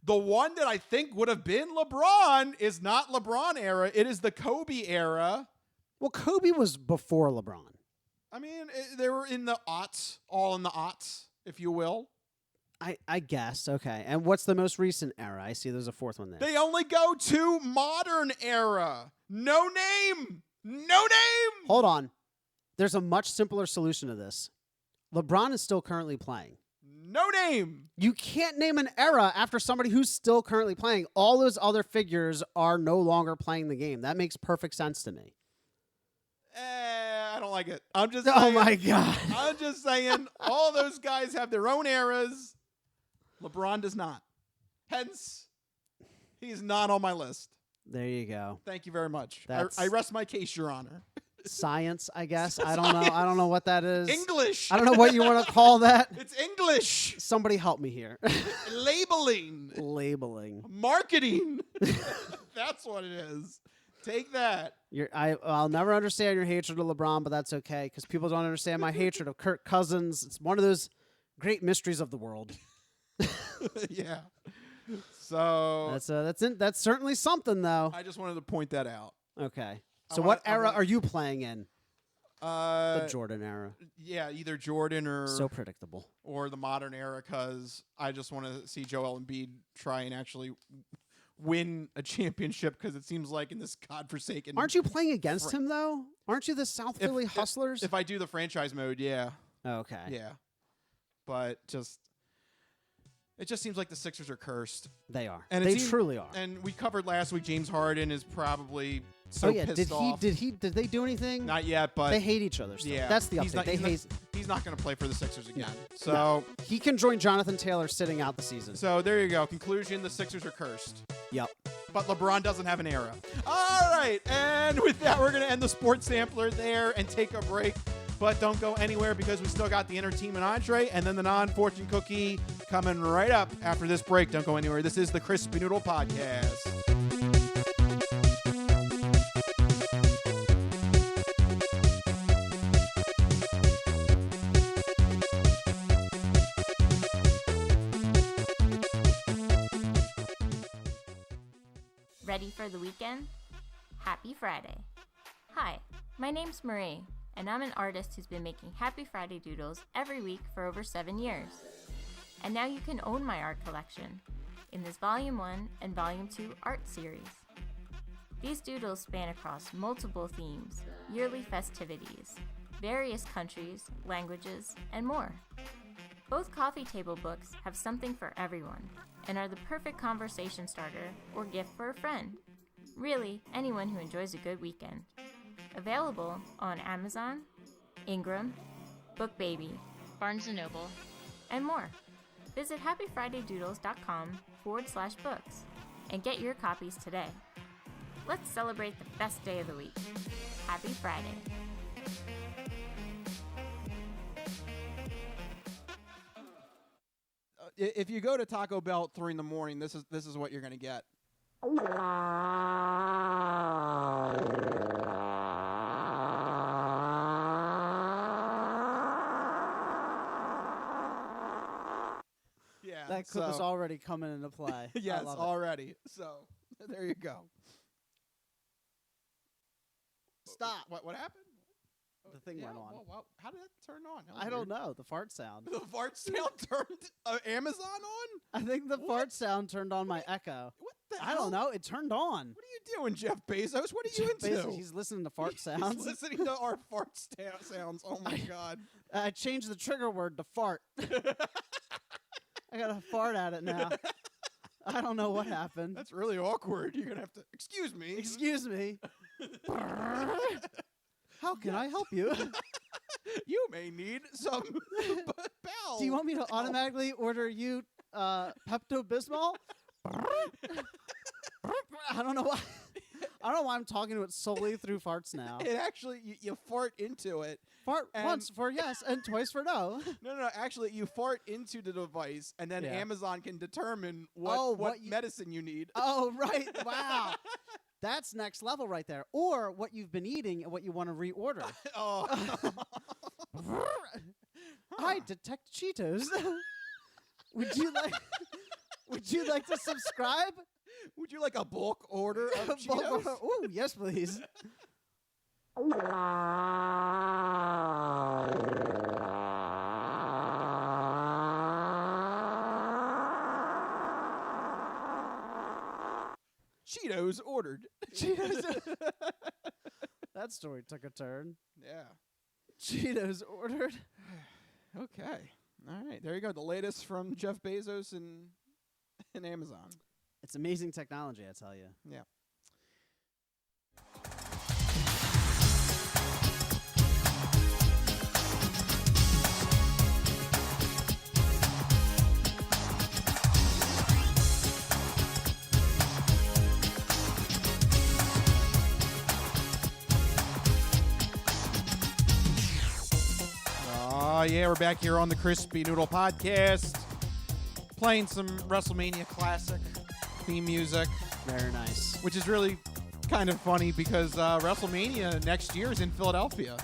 The one that I think would have been LeBron is not LeBron era. It is the Kobe era. Well, Kobe was before LeBron. I mean, they were in the aughts, all in the aughts, if you will. I guess. Okay. And what's the most recent era? I see there's a fourth one there. They only go to modern era. No name. No name. Hold on. There's a much simpler solution to this. LeBron is still currently playing. No name. You can't name an era after somebody who's still currently playing. All those other figures are no longer playing the game. That makes perfect sense to me. I don't like it. I'm just Oh saying, my God. I'm just saying all those guys have their own eras. LeBron does not. Hence, he's not on my list. There you go. Thank you very much. That's- I rest my case, Your Honor. Science, I guess. I don't know. I don't know what that is. English. I don't know what you want to call that. It's English. Somebody help me here. Labeling. Labeling. Marketing. That's what it is. Take that. I'll never understand your hatred of LeBron, but that's okay because people don't understand my hatred of Kirk Cousins. It's one of those great mysteries of the world. Yeah. So that's certainly something, though. I just wanted to point that out. Okay. So what era are you playing in? The Jordan era. Yeah, either Jordan or So predictable. Or the modern era, because I just want to see Joel Embiid try and actually win a championship, because it seems like in this godforsaken. Aren't you playing against him though? Aren't you the South Philly Hustlers? If I do the franchise mode, yeah. Okay. Yeah. But it just seems like the Sixers are cursed. They are. And they truly are. And we covered last week James Harden is probably so pissed off. Did they do anything? Not yet, but they hate each other still. Yeah. That's the update. He's not going to play for the Sixers again. No. So no. He can join Jonathan Taylor sitting out the season. So there you go. Conclusion, the Sixers are cursed. Yep. But LeBron doesn't have an era. All right. And with that, we're going to end the Sports Sampler there and take a break. But don't go anywhere, because we still got the entertainment entree and then the non-fortune cookie coming right up after this break. Don't go anywhere. This is the Crispy Noodle Podcast. Ready for the weekend? Happy Friday. Hi, my name's Marie, and I'm an artist who's been making Happy Friday doodles every week for over 7 years. And now you can own my art collection in this Volume 1 and Volume 2 art series. These doodles span across multiple themes, yearly festivities, various countries, languages, and more. Both coffee table books have something for everyone and are the perfect conversation starter or gift for a friend. Really, anyone who enjoys a good weekend. Available on Amazon, Ingram, BookBaby, Barnes & Noble, and more. Visit happyfridaydoodles.com/books and get your copies today. Let's celebrate the best day of the week. Happy Friday. If you go to Taco Bell at 3 in the morning, this is what you're going to get. Yeah, that clip is already coming into play. Yes, already. So there you go. Stop. What happened? The thing went on. Well, how did that turn on? I don't know. The fart sound. The fart sound turned Amazon on? I think the fart sound turned on my Echo. What the hell? I don't know. It turned on. What are you doing, Jeff Bezos? What are you into? Bezos, he's listening to fart sounds. He's listening to our fart sounds. Oh, my God. I changed the trigger word to fart. I got to fart at it now. I don't know what happened. That's really awkward. You're going to have to... Excuse me. Excuse me. How can I help you? You may need some bowel. Do you want me to automatically order you Pepto-Bismol? I don't know why. I don't know why I'm talking to it solely through farts now. It actually, you fart into it. Fart once for yes and twice for no. No. Actually, you fart into the device, and then Amazon can determine what medicine you need. Oh, right. Wow. That's next level right there. Or what you've been eating and what you want to reorder. I detect Cheetos. Would you like to subscribe? Would you like a bulk order of Cheetos? Ooh, yes, please. Cheetos ordered. Cheetos. That story took a turn. Yeah. Cheetos ordered. Okay. All right. There you go. The latest from Jeff Bezos and Amazon. It's amazing technology, I tell you. Yeah. Yeah, we're back here on the Crispy Noodle Podcast, playing some WrestleMania classic theme music. Very nice. Which is really kind of funny because WrestleMania next year is in Philadelphia.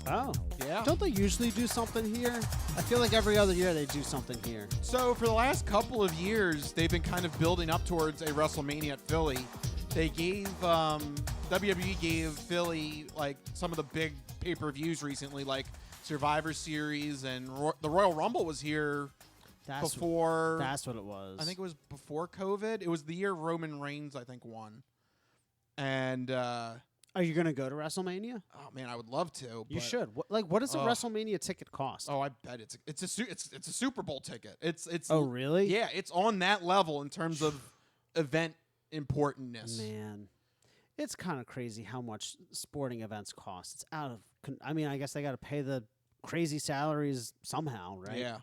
Oh. Yeah. Don't they usually do something here? I feel like every other year they do something here. So for the last couple of years, they've been kind of building up towards a WrestleMania at Philly. They gave, WWE gave Philly, like, some of the big pay-per-views recently, like Survivor Series, and the Royal Rumble was here before. That's what it was. I think it was before COVID. It was the year Roman Reigns, I think, won. And are you going to go to WrestleMania? Oh man, I would love to. You should. What does a WrestleMania ticket cost? Oh, I bet it's a Super Bowl ticket. It's Oh, really? Yeah, it's on that level in terms of event importantness. Man. It's kind of crazy how much sporting events cost. It's out of I mean, I guess they got to pay the crazy salaries somehow, right? Yeah.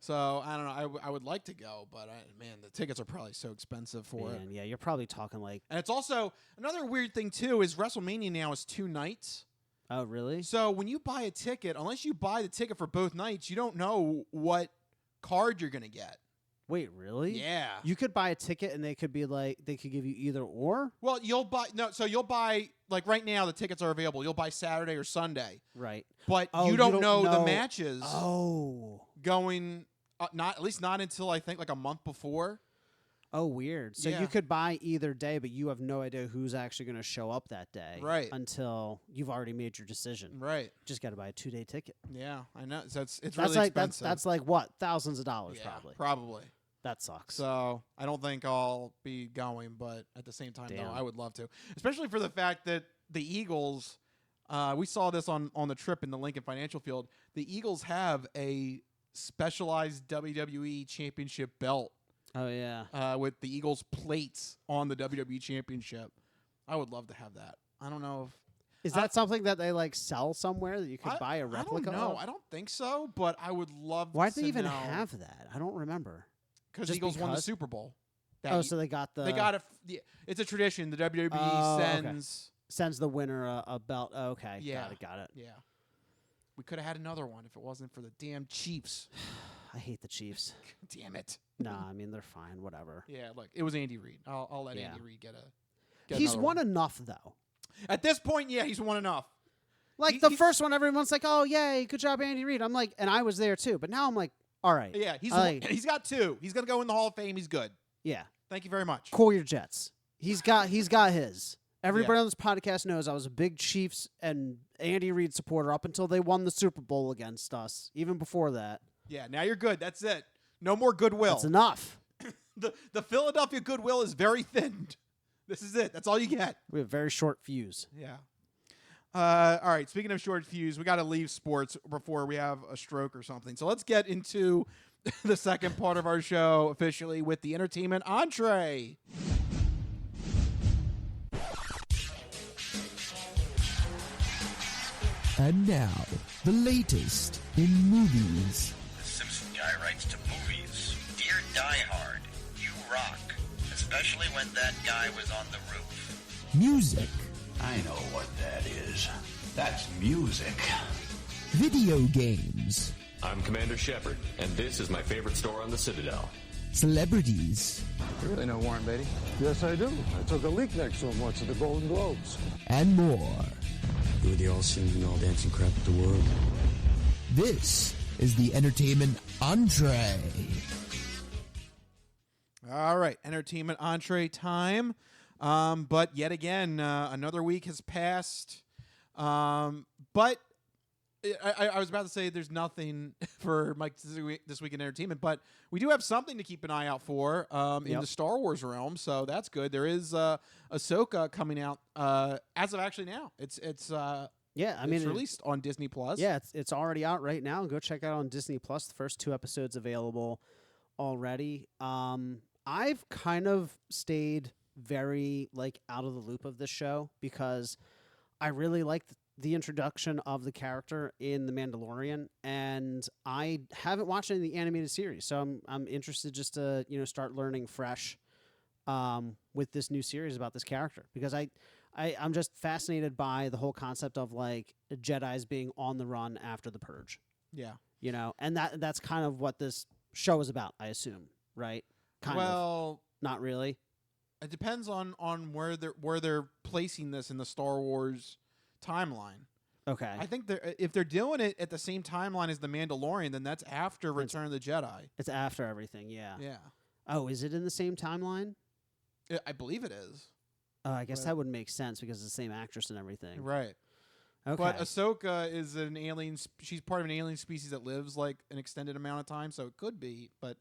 So, I don't know. I would like to go, but, man, the tickets are probably so expensive for it. Yeah, you're probably talking like... And it's also... Another weird thing, too, is WrestleMania now is 2 nights. Oh, really? So, when you buy a ticket, unless you buy the ticket for both nights, you don't know what card you're going to get. Wait, really? Yeah. You could buy a ticket and they could be like, they could give you either or? Well, you'll buy, like right now the tickets are available. You'll buy Saturday or Sunday. Right. But you don't know the matches going, at least not until I think like a month before. Oh, weird. So you could buy either day, but you have no idea who's actually going to show up that day. Right. Until you've already made your decision. Right. Just got to buy a 2-day ticket. Yeah, I know. So it's that's really like, expensive. That's like what? Thousands of dollars probably. Probably. That sucks. So I don't think I'll be going, but at the same time, Damn. though, I would love to. Especially for the fact that the Eagles, we saw this on the trip in the Lincoln Financial Field, the Eagles have a specialized WWE Championship belt. Oh, yeah. With the Eagles plates on the WWE Championship. I would love to have that. I don't know if... Is that something that they like sell somewhere that you could buy a replica I don't know. of? I don't think so, but I would love Why to do they even know. have that? I don't remember. Because Eagles won the Super Bowl. So they got the... They got a... It's a tradition. The WWE sends the winner a belt. Oh, okay. Yeah. Got it. Yeah. We could have had another one if it wasn't for the damn Chiefs. I hate the Chiefs. Damn it. Nah, I mean, they're fine. Whatever. Yeah, look, it was Andy Reid. I'll let Andy Reid get He's won one. enough, though. At this point, yeah, he's won enough. Like, the first one, everyone's like, oh, yay, good job, Andy Reid. I'm like, and I was there, too. But now I'm like, all right. Yeah, he's got 2. He's going to go in the Hall of Fame. He's good. Yeah. Thank you very much. Cool your jets. He's got his. Everybody on this podcast knows I was a big Chiefs and Andy Reid supporter up until they won the Super Bowl against us. Even before that. Yeah, now you're good. That's it. No more goodwill. That's enough. The Philadelphia goodwill is very thinned. This is it. That's all you get. We have very short fuse. Yeah. All right. Speaking of short fuse, we got to leave sports before we have a stroke or something. So let's get into the second part of our show officially with the entertainment entree. And now, the latest in movies. The Simpson guy writes to movies. Dear Die Hard, you rock. Especially when that guy was on the roof. Music. I know what that is. That's music. Video games. I'm Commander Shepard, and this is my favorite store on the Citadel. celebrities, You really know Warren Beatty? Yes, I do. I took a leak next to him once at the Golden Globes. and more. You were the all-singing, all-dancing crap of the world. This is the entertainment entree. All right, entertainment entree time. But yet again, another week has passed. But I was about to say there's nothing for Mike this week in entertainment, but we do have something to keep an eye out for in the Star Wars realm. So that's good. There is Ahsoka coming out as of actually now. It's released on Disney Plus. Yeah, it's already out right now. Go check it out on Disney Plus. The first 2 episodes available already. I've kind of stayed very out of the loop of this show because I really liked the introduction of the character in The Mandalorian, and I haven't watched any of the animated series, so I'm interested just to start learning fresh with this new series about this character, because I'm just fascinated by the whole concept of Jedis being on the run after the Purge. Yeah, and that's kind of what this show is about, I assume, right? Kind of. Not really. It depends on where they're placing this in the Star Wars timeline. Okay. I think if they're doing it at the same timeline as The Mandalorian, then that's after Return of the Jedi. It's after everything, yeah. Yeah. Oh, is it in the same timeline? I believe it is. I guess that would make sense because it's the same actress and everything. Right. Okay. But Ahsoka is an alien. She's part of an alien species that lives an extended amount of time, so it could be. But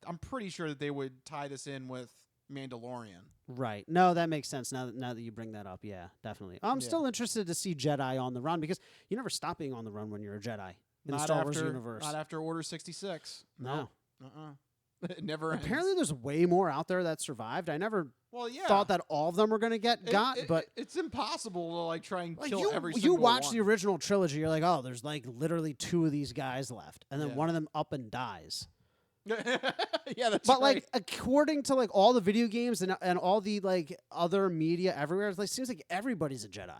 I'm pretty sure that they would tie this in with Mandalorian. Right. No, that makes sense now that you bring that up. Yeah, definitely. I'm still interested to see Jedi on the run because you never stop being on the run when you're a Jedi in the Star Wars universe. Not after Order 66. No. It never ends. Apparently there's way more out there that survived. I never thought that all of them were going to but it's impossible to try and kill every single You watch one. the original trilogy, you're like, oh, there's literally 2 of these guys left, and then one of them up and dies. Yeah, that's but right. According to all the video games and all the other media everywhere, it seems like everybody's a Jedi.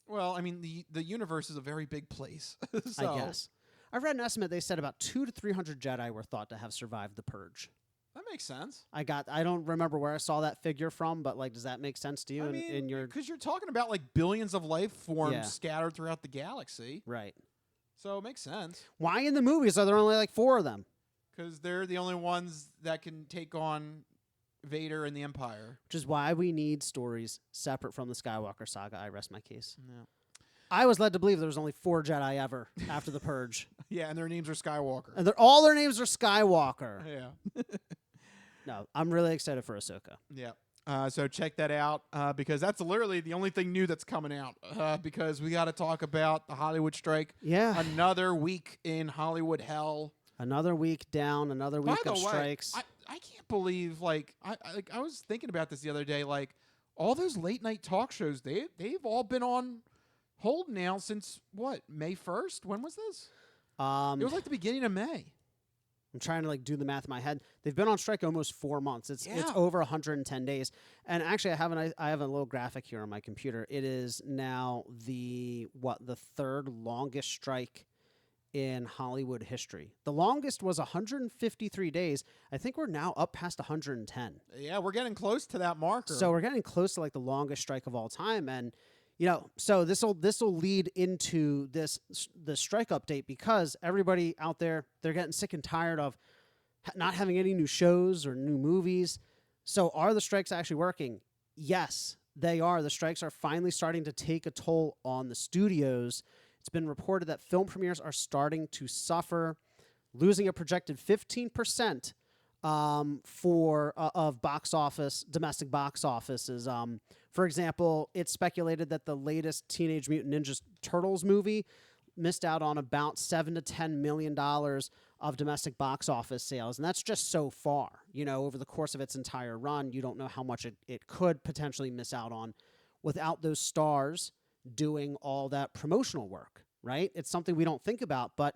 Well, I mean the universe is a very big place. So. I guess. I read an estimate. They said about 200 to 300 Jedi were thought to have survived the Purge. That makes sense. I don't remember where I saw that figure from, but does that make sense to you? Because you're talking about billions of life forms scattered throughout the galaxy, right? So it makes sense. Why in the movies are there only 4 of them? Because they're the only ones that can take on Vader and the Empire. Which is why we need stories separate from the Skywalker saga. I rest my case. Yeah. I was led to believe there was only 4 Jedi ever after the Purge. Yeah, and their names are Skywalker. And all their names are Skywalker. Yeah. No, I'm really excited for Ahsoka. Yeah. So check that out because that's literally the only thing new that's coming out because we got to talk about the Hollywood strike. Yeah. Another week in Hollywood hell. Another week down, another week of strikes. I can't believe I was thinking about this the other day. All those late night talk shows, they've all been on hold now since May 1st? When was this? It was the beginning of May. I'm trying to do the math in my head. They've been on strike almost 4 months. It's over 110 days. And actually, I have a little graphic here on my computer. It is now the 3rd longest strike in Hollywood history. The longest was 153 days. I think we're now up past 110. Yeah, we're getting close to that marker. So we're getting close to the longest strike of all time. And so this will lead into the strike update because everybody out there, they're getting sick and tired of not having any new shows or new movies. So are the strikes actually working? Yes, they are. The strikes are finally starting to take a toll on the studios. It's been reported that film premieres are starting to suffer, losing a projected 15% of domestic box offices. For example, it's speculated that the latest Teenage Mutant Ninja Turtles movie missed out on about $7 to $10 million of domestic box office sales, and that's just so far. Over the course of its entire run, you don't know how much it could potentially miss out on without those stars doing all that promotional work, right? It's something we don't think about, but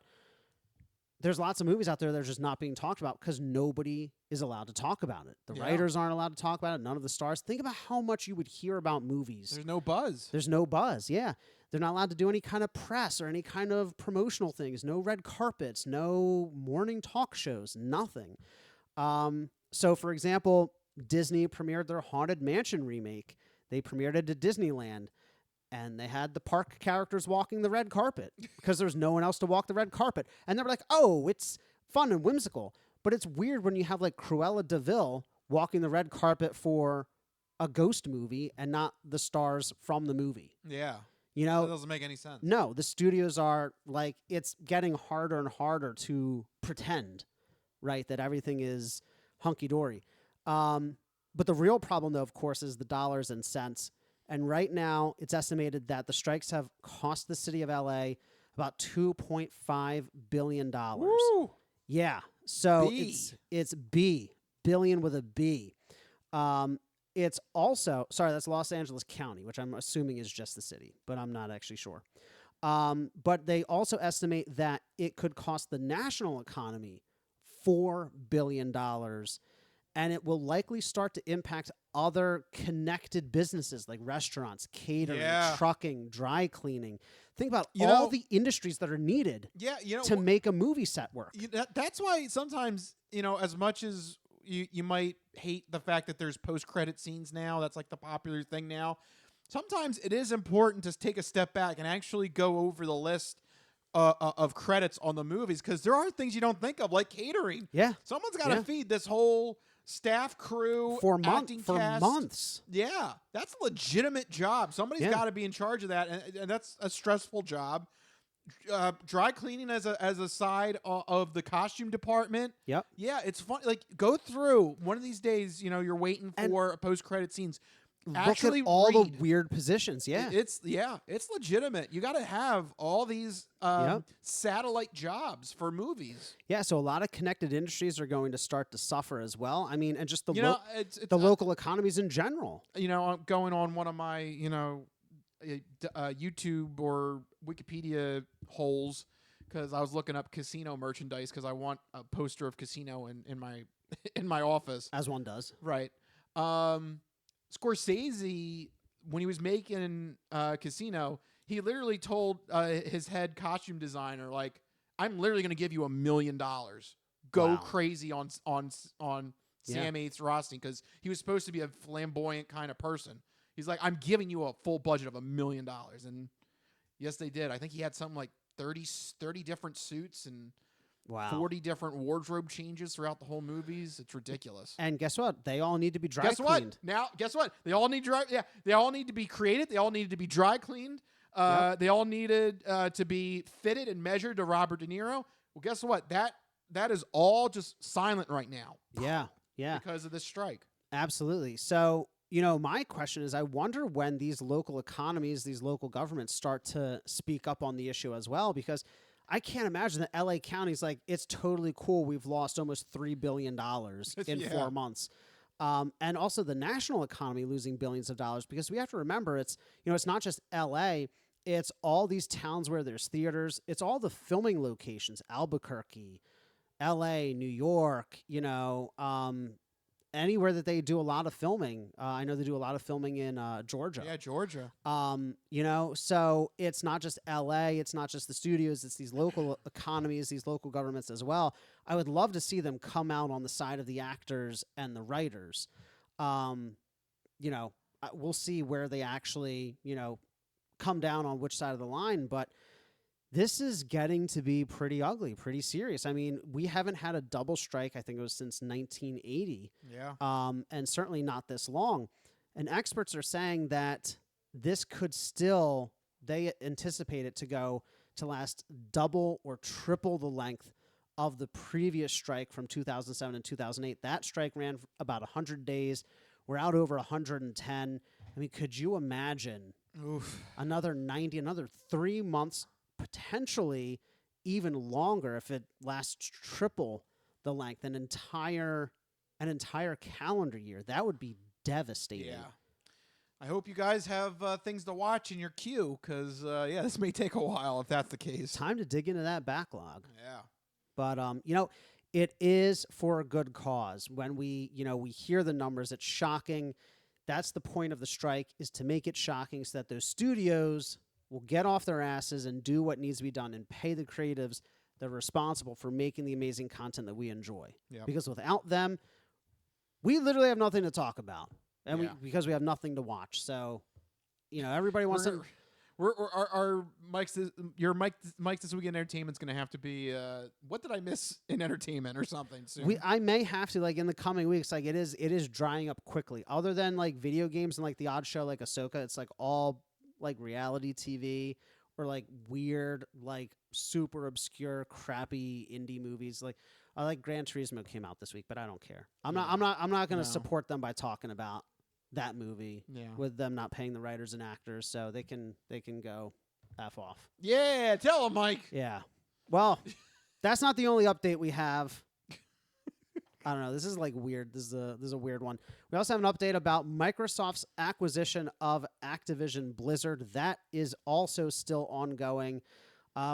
there's lots of movies out there that are just not being talked about because nobody is allowed to talk about it. The writers aren't allowed to talk about it. None of the stars. Think about how much you would hear about movies. There's no buzz. There's no buzz, yeah. They're not allowed to do any kind of press or any kind of promotional things. No red carpets, no morning talk shows, nothing. So, for example, Disney premiered their Haunted Mansion remake. They premiered it at Disneyland, and they had the park characters walking the red carpet because there's no one else to walk the red carpet. And they were like, oh, it's fun and whimsical. But it's weird when you have like Cruella de Vil walking the red carpet for a ghost movie and not the stars from the movie. Yeah. You know, that doesn't make any sense. No, the studios are like, it's getting harder and harder to pretend, right, that everything is hunky-dory. But the real problem, though, of course, is the dollars and cents. And right now, it's estimated that the strikes have cost the city of LA about $2.5 billion. Woo! Yeah. So B. it's B, billion with a B. It's also, sorry, that's Los Angeles County, which I'm assuming is just the city, but I'm not actually sure. But they also estimate that it could cost the national economy $4 billion, and it will likely start to impact other connected businesses like restaurants, catering, trucking, dry cleaning. Think about all the industries that are needed to make a movie set work. That's why sometimes, as much as you might hate the fact that there's post-credit scenes now, that's like the popular thing now, sometimes it is important to take a step back and actually go over the list of credits on the movies, because there are things you don't think of, like catering. Yeah. Someone's got to feed this whole staff crew, for acting cast. months. Yeah, that's a legitimate job. Somebody's got to be in charge of that, and that's a stressful job. Dry cleaning as a side of the costume department. Yep. Yeah, it's fun. Like, go through one of these days. You're waiting for post-credit scenes. Actually, look at all the weird positions. Yeah, it's legitimate. You got to have all these satellite jobs for movies. Yeah, so a lot of connected industries are going to start to suffer as well. I mean, and just the local economies in general. I'm going on one of my YouTube or Wikipedia holes because I was looking up casino merchandise because I want a poster of casino in my office, as one does. Right. Scorsese, when he was making Casino, he literally told his head costume designer, like, "I'm literally going to give you $1 million. Go crazy on Sam Eighth's Rothstein," because he was supposed to be a flamboyant kind of person. He's like, "I'm giving you a full budget of $1 million," and yes, they did. I think he had something like 30 different suits and 40 different wardrobe changes throughout the whole movies. It's ridiculous. And guess what? They all need to be dry cleaned. Guess what? They all need they all need to be created. They all needed to be dry cleaned. They all needed to be fitted and measured to Robert De Niro. Well, guess what? That is all just silent right now. Yeah. Yeah. Because of this strike. Absolutely. So, my question is, I wonder when these local economies, these local governments start to speak up on the issue as well, because I can't imagine that LA County's like, it's totally cool. We've lost almost $3 billion in 4 months. And also the national economy losing billions of dollars, because we have to remember it's not just LA, it's all these towns where there's theaters. It's all the filming locations, Albuquerque, LA, New York, anywhere that they do a lot of filming. I know they do a lot of filming in Georgia. Yeah, Georgia. So it's not just LA, it's not just the studios, it's these local economies, these local governments as well. I would love to see them come out on the side of the actors and the writers. We'll see where they actually, come down on which side of the line, but this is getting to be pretty ugly, pretty serious. I mean, we haven't had a double strike, I think it was since 1980. Yeah. And certainly not this long. And experts are saying that this could still, they anticipate it to last double or triple the length of the previous strike from 2007 and 2008. That strike ran for about 100 days. We're out over 110. I mean, could you imagine another 90, another 3 months, potentially even longer if it lasts triple the length, an entire calendar year? That would be devastating. Yeah. I hope you guys have things to watch in your queue, because this may take a while if that's the case. Time to dig into that backlog. Yeah. But it is for a good cause. When we hear the numbers, it's shocking. That's the point of the strike, is to make it shocking so that those studios will get off their asses and do what needs to be done and pay the creatives They're responsible for making the amazing content that we enjoy. Yep. Because without them, we literally have nothing to talk about, and because we have nothing to watch. So, everybody wants to. Our mics, your mic this week in entertainment's going to have to be. What did I miss in entertainment or something soon? I may have to in the coming weeks. It is drying up quickly. Other than video games and the odd show like Ahsoka, it's all reality TV or weird super obscure crappy indie movies. I Gran Turismo came out this week, but I don't care. I'm not going to support them by talking about that movie with them not paying the writers and actors, so they can go F off. Yeah, tell them, Mike. Yeah. Well, that's not the only update we have. I don't know. This is weird. This is a weird one. We also have an update about Microsoft's acquisition of Activision Blizzard. That is also still ongoing.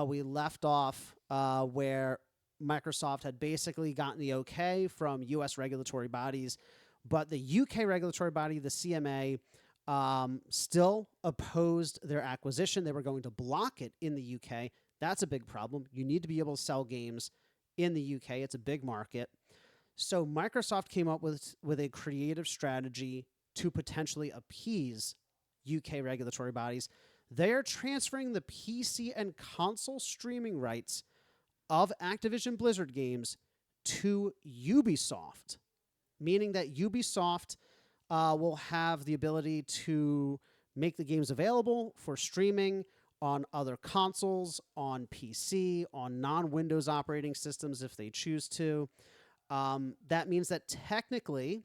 We left off where Microsoft had basically gotten the okay from U.S. regulatory bodies, but the UK regulatory body, the CMA, still opposed their acquisition. They were going to block it in the UK. That's a big problem. You need to be able to sell games in the UK. It's a big market. So Microsoft came up with a creative strategy to potentially appease UK regulatory bodies. They're transferring the PC and console streaming rights of Activision Blizzard games to Ubisoft, meaning that Ubisoft will have the ability to make the games available for streaming on other consoles, on PC, on non-Windows operating systems if they choose to. That means that technically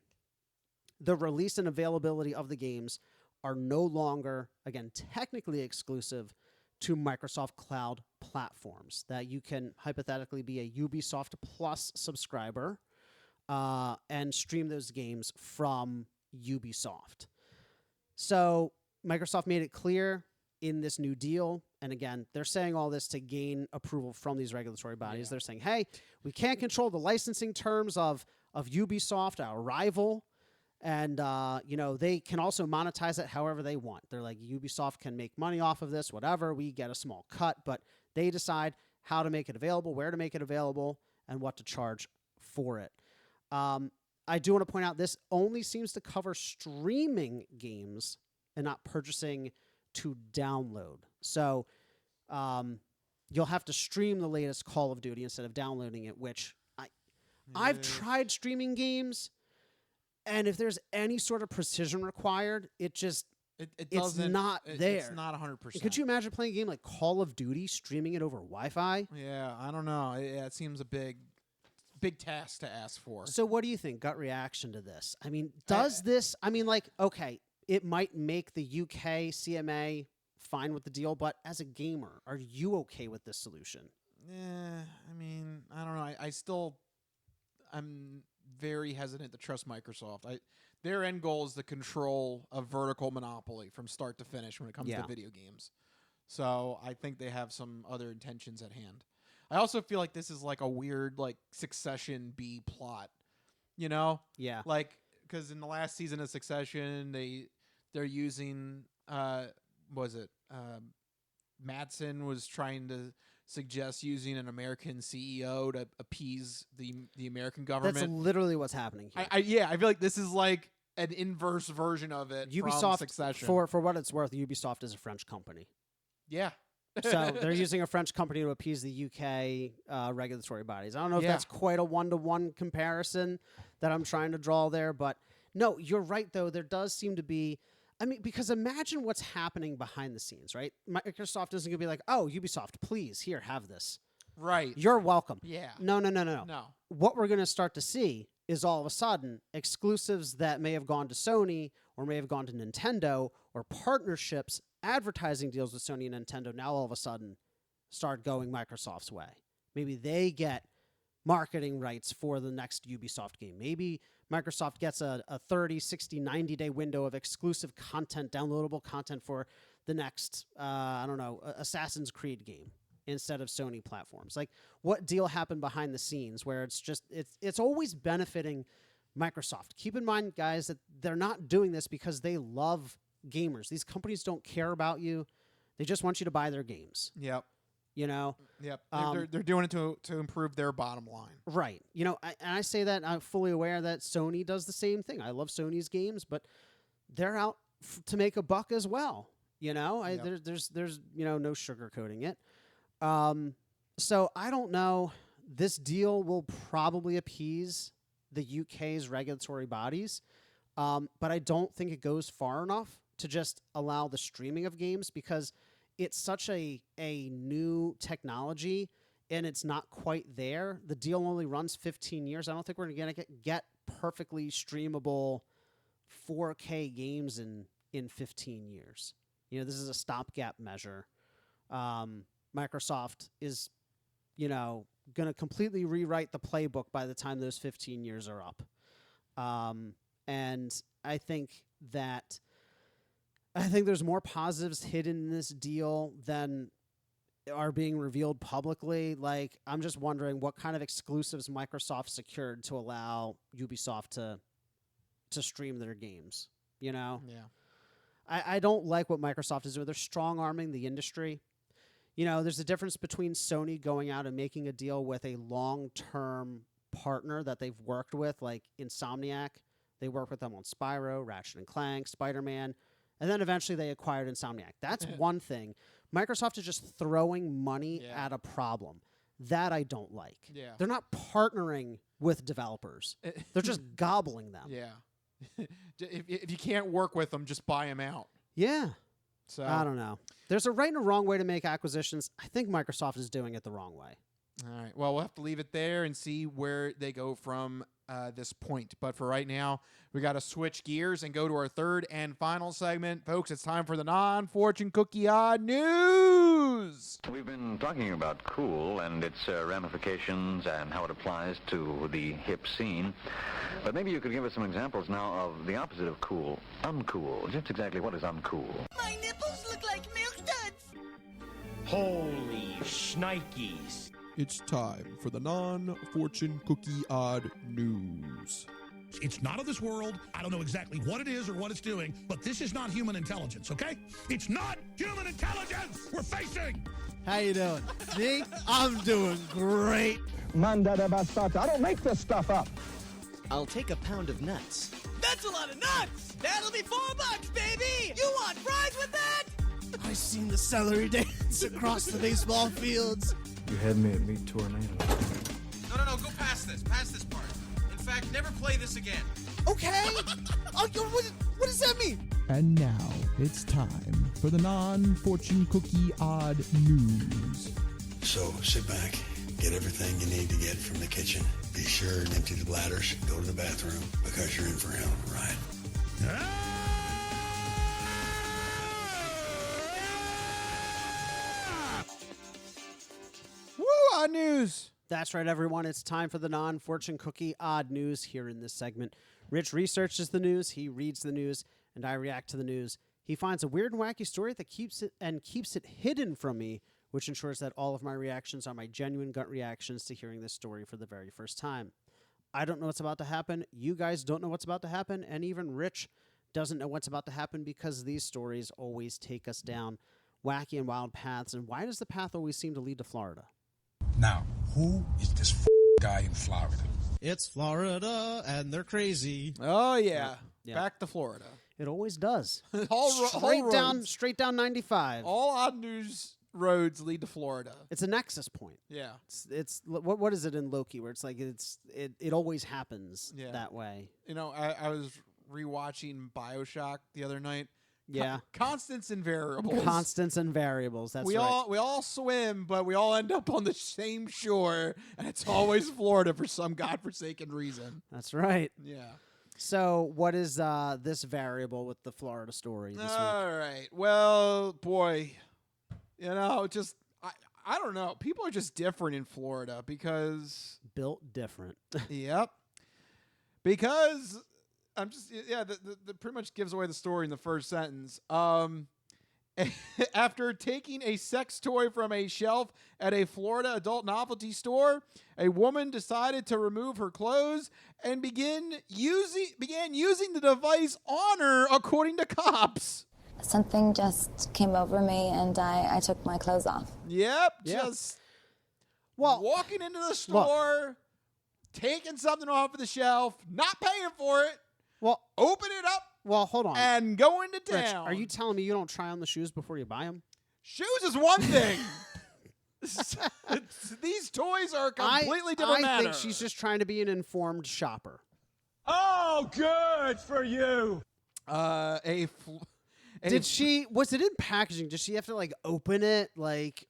the release and availability of the games are no longer, again, technically exclusive to Microsoft Cloud platforms, that you can hypothetically be a Ubisoft Plus subscriber and stream those games from Ubisoft. So Microsoft made it clear in this new deal, and again, they're saying all this to gain approval from these regulatory bodies. They're saying, hey, we can't control the licensing terms of Ubisoft, our rival, and they can also monetize it however they want. They're like, Ubisoft can make money off of this, whatever, we get a small cut, but they decide how to make it available, where to make it available, and what to charge for it. I do want to point out this only seems to cover streaming games and not purchasing to download. So you'll have to stream the latest Call of Duty instead of downloading it, which I've tried streaming games, and if there's any sort of precision required, it's not there. It's not 100%. Could you imagine playing a game like Call of Duty, streaming it over Wi-Fi? Yeah, I don't know. It seems a big task to ask for. So what do you think? Gut reaction to this? I mean, okay, it might make the UK CMA fine with the deal, but as a gamer, are you okay with this solution? I don't know. I'm very hesitant to trust Microsoft. Their end goal is to control a vertical monopoly from start to finish when it comes to video games. So I think they have some other intentions at hand. I also feel like this is a weird Succession B plot, Yeah. Because in the last season of Succession, they're using Madsen was trying to suggest using an American CEO to appease the American government. That's literally what's happening here. I feel like this is an inverse version of it. Ubisoft, from Succession. For what it's worth, Ubisoft is a French company. Yeah. So they're using a French company to appease the UK regulatory bodies. I don't know if that's quite a one-to-one comparison that I'm trying to draw there, but no, you're right, though. There does seem to be, because imagine what's happening behind the scenes, right? Microsoft isn't going to be like, oh, Ubisoft, please, here, have this. Right. You're welcome. Yeah. No. What we're going to start to see is all of a sudden exclusives that may have gone to Sony or may have gone to Nintendo or partnerships, advertising deals with Sony and Nintendo now all of a sudden start going Microsoft's way. Maybe they get marketing rights for the next Ubisoft game. Maybe Microsoft gets a 30, 60, 90-day window of exclusive content, downloadable content for the next, Assassin's Creed game instead of Sony platforms. What deal happened behind the scenes where it's always benefiting Microsoft? Keep in mind, guys, that they're not doing this because they love gamers. These companies don't care about you. They just want you to buy their games. Yep. Yep. They're doing it to improve their bottom line. Right. I say that I'm fully aware that Sony does the same thing. I love Sony's games, but they're out to make a buck as well. There's no sugarcoating it. So I don't know. This deal will probably appease the UK's regulatory bodies, but I don't think it goes far enough to just allow the streaming of games because it's such a new technology and it's not quite there. The deal only runs 15 years. I don't think we're going to get perfectly streamable 4K games in 15 years. This is a stopgap measure. Microsoft is, going to completely rewrite the playbook by the time those 15 years are up. And I think there's more positives hidden in this deal than are being revealed publicly. Like, I'm just wondering what kind of exclusives Microsoft secured to allow Ubisoft to stream their games, Yeah. I don't like what Microsoft is doing. They're strong-arming the industry. There's a difference between Sony going out and making a deal with a long-term partner that they've worked with, like Insomniac. They work with them on Spyro, Ratchet & Clank, Spider-Man, and then eventually they acquired Insomniac. That's one thing. Microsoft is just throwing money at a problem. That I don't like. Yeah. They're not partnering with developers. They're just gobbling them. Yeah. If you can't work with them, just buy them out. Yeah. So I don't know. There's a right and a wrong way to make acquisitions. I think Microsoft is doing it the wrong way. All right. Well, we'll have to leave it there and see where they go from this point. But for right now, we got to switch gears and go to our third and final segment. Folks, it's time for the non-fortune cookie odd news. We've been talking about cool and its ramifications and how it applies to the hip scene. But maybe you could give us some examples now of the opposite of cool, uncool. Just exactly what is uncool? My nipples look like milk duds. Holy shnikes. It's time for the non-fortune cookie odd news. It's not of this world. I don't know exactly what it is or what it's doing, but this is not human intelligence, okay? It's not human intelligence we're facing. How you doing? Me? I'm doing great. Manda bastards. I don't make this stuff up. I'll take a pound of nuts. That's a lot of nuts. That'll be $4, baby. You want fries with that? I seen the celery dance across the baseball fields. You had me at Meat Tornado. No, go past this part. In fact, never play this again. Okay. What does that mean? And now it's time for the non-fortune cookie odd news. So sit back, get everything you need to get from the kitchen. Be sure and empty the bladders. Go to the bathroom because you're in for hell, right? Odd news. That's right, everyone. It's time for the non-fortune cookie odd news here in this segment. Rich researches the news, he reads the news, and I react to the news. He finds a weird and wacky story that keeps it hidden from me, which ensures that all of my reactions are my genuine gut reactions to hearing this story for the very first time. I don't know what's about to happen. You guys don't know what's about to happen, and even Rich doesn't know what's about to happen because these stories always take us down wacky and wild paths. And why does the path always seem to lead to Florida? Now, who is this guy in Florida? It's Florida, and they're crazy. Oh, yeah. Back to Florida. It always does. Straight down 95. All odd news roads lead to Florida. It's a nexus point. Yeah. It's what is it in Loki where it's like it always happens that way. I was rewatching BioShock the other night. Yeah. Constants and variables. Constants and variables. That's right. We all swim, but we all end up on the same shore, and it's always Florida for some godforsaken reason. That's right. Yeah. So what is this variable with the Florida story this week? All right. Well, boy, just I don't know. People are just different in Florida because built different. Yep. Because I'm just that pretty much gives away the story in the first sentence. After taking a sex toy from a shelf at a Florida adult novelty store, a woman decided to remove her clothes and began using the device on her, according to cops. Something just came over me, and I took my clothes off. Yep, just walking into the store, taking something off of the shelf, not paying for it. Well, open it up. Well, hold on. And go into town. Rich, are you telling me you don't try on the shoes before you buy them? Shoes is one thing. These toys are a completely different matter. I think she's just trying to be an informed shopper. Oh, good for you. Did she? Was it in packaging? Did she have to like open it,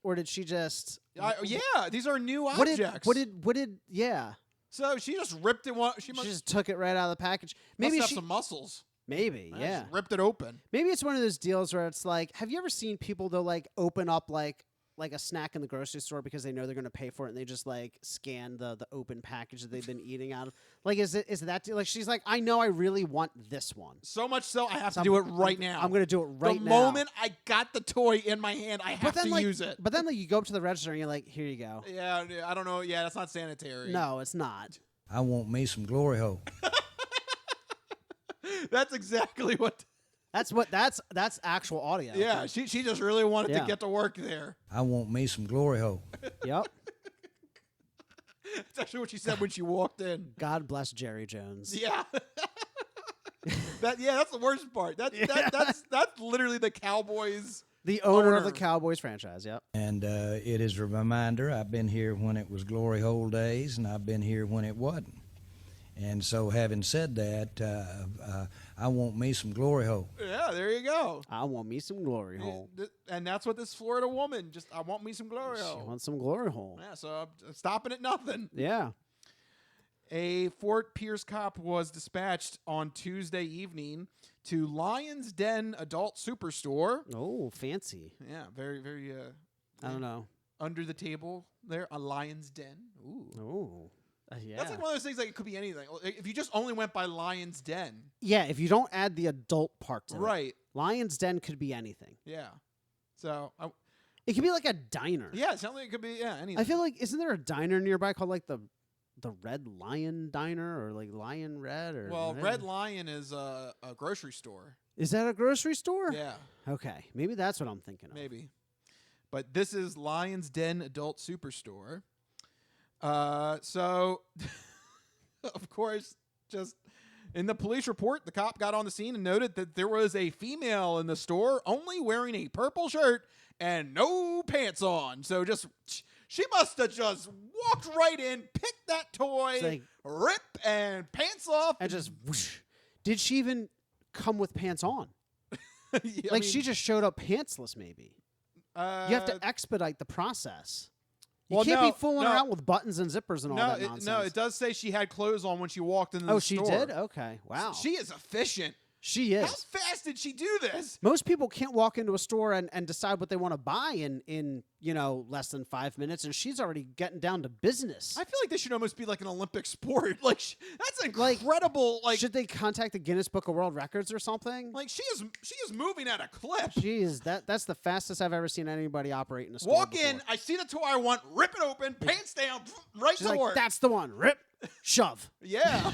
or did she just? Yeah, these are new objects. What did? Yeah. So she just ripped it. She just took it right out of the package. Maybe have some muscles. Maybe, yeah. Just ripped it open. Maybe it's one of those deals where it's like, have you ever seen people though open up like a snack in the grocery store because they know they're going to pay for it and they just scan the open package that they've been eating out of? Is that she's like, I know I really want this one. So much so I have to do it right now. I'm going to do it right now. The moment I got the toy in my hand, I have to use it. But then you go up to the register and you're like, here you go. Yeah, I don't know. Yeah, that's not sanitary. No, it's not. I want me some glory hole. That's exactly what. That's actual audio. Yeah, she just really wanted to get to work there. I want me some glory hole. Yep. That's actually what she said when she walked in. God bless Jerry Jones. Yeah. That's the worst part. That's literally the Cowboys. The owner of the Cowboys franchise. Yep. And it is a reminder. I've been here when it was glory hole days, and I've been here when it wasn't. And so, having said that, I want me some glory hole. Yeah, there you go. I want me some glory hole. And that's what this Florida woman I want me some glory hole. She wants some glory hole. Yeah, so I'm stopping at nothing. Yeah. A Fort Pierce cop was dispatched on Tuesday evening to Lion's Den Adult Superstore. Oh, fancy. Yeah, very, very. I don't know. Under the table there, a Lion's Den. Ooh. Oh. Yeah. That's one of those things it could be anything. If you just only went by Lion's Den. Yeah, if you don't add the adult part to it. Right. Lion's Den could be anything. Yeah. So. It could be like a diner. Yeah, it sounds like it could be, anything. I feel like, isn't there a diner nearby called the Red Lion Diner or Lion Red? Or whatever? Red Lion is a grocery store. Is that a grocery store? Yeah. Okay. Maybe that's what I'm thinking of. Maybe. But this is Lion's Den Adult Superstore. So, of course, just in the police report, the cop got on the scene and noted that there was a female in the store only wearing a purple shirt and no pants on. So she must have just walked right in, picked that toy, rip and pants off. And just whoosh. Did she even come with pants on? Yeah, she just showed up pantsless, maybe. You have to expedite the process. You can't be fooling around with buttons and zippers and all that nonsense. No, it does say she had clothes on when she walked into the store. Oh, she did? Okay. Wow. She is efficient. She is. How fast did she do this? Most people can't walk into a store and decide what they want to buy in less than 5 minutes, and she's already getting down to business. I feel like this should almost be like an Olympic sport. That's incredible. Should they contact the Guinness Book of World Records or something? She is moving at a clip. Jeez, that's the fastest I've ever seen anybody operate in a store. Walk before. in, I see the toy I want, rip it open, pants down, right She's to work. That's the one. Rip, shove. Yeah,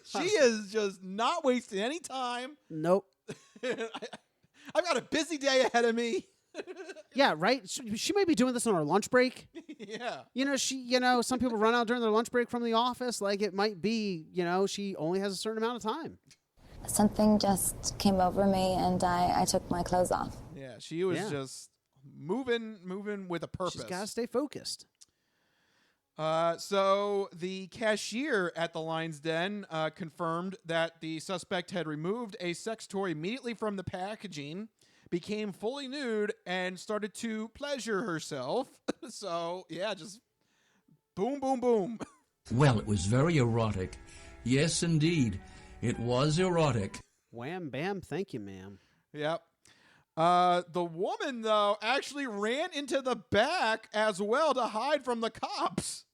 she is just not wasting any time. Nope. I've got a busy day ahead of me. Yeah, right. She may be doing this on her lunch break. Yeah. Some people run out during their lunch break from the office. It might be, she only has a certain amount of time. Something just came over me, and I took my clothes off. Yeah, she was just moving with a purpose. She's got to stay focused. So the cashier at the Lion's Den confirmed that the suspect had removed a sex toy immediately from the packaging, became fully nude, and started to pleasure herself. So, yeah, just boom, boom, boom. Well, it was very erotic. Yes, indeed. It was erotic. Wham, bam, thank you, ma'am. Yep. The woman, though, actually ran into the back as well to hide from the cops.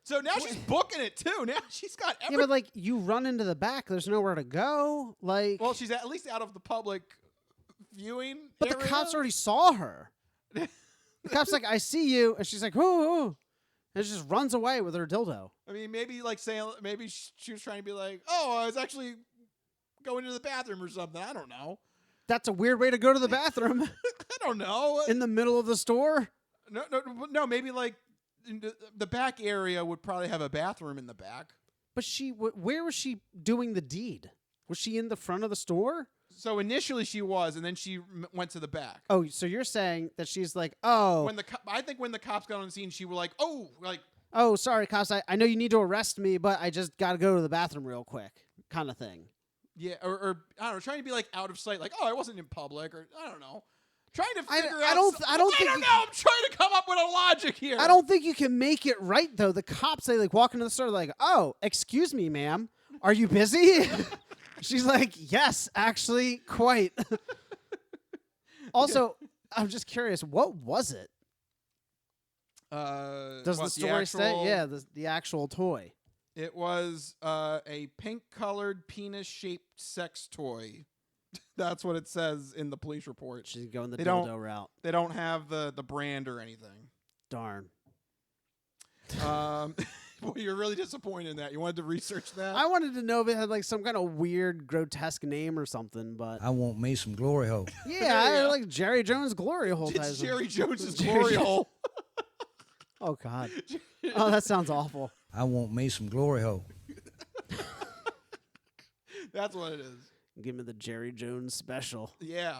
So now she's booking it, too. Now she's got everything. Yeah, but, you run into the back. There's nowhere to go. Well, she's at least out of the public viewing But area. the cops already saw her. The cop's like, I see you. And she's like, ooh. And she just runs away with her dildo. I mean, maybe maybe she was trying to be like, oh, I was actually going to the bathroom or something. I don't know. That's a weird way to go to the bathroom. I don't know. In the middle of the store? No. Maybe like in the back area would probably have a bathroom in the back. But where was she doing the deed? Was she in the front of the store? So initially she was, and then she went to the back. Oh, so you're saying that she's like, oh. I think when the cops got on the scene, she was like, oh, sorry, cops. I know you need to arrest me, but I just got to go to the bathroom real quick, kind of thing. Yeah, or I don't know, trying to be like out of sight, like, oh, I wasn't in public, or I don't know. Trying to figure out. I don't think know. I'm trying to come up with a logic here. I don't think you can make it right though. The cops, they like walk into the store, like, oh, excuse me, ma'am, are you busy? She's like, yes, actually, quite. Also, I'm just curious, what was it? Does the story say? Yeah, the actual toy. It was a pink-colored penis-shaped sex toy. That's what it says in the police report. She's going the dildo route. They don't have the brand or anything. Darn. Boy, you're really disappointed in that. You wanted to research that? I wanted to know if it had like some kind of weird, grotesque name or something, but I want me some glory hole. Yeah, I like Jerry Jones glory hole. It's Jerry Jones's glory hole. Oh God. Oh, that sounds awful. I want me some glory hole. That's what it is. Give me the Jerry Jones special. Yeah.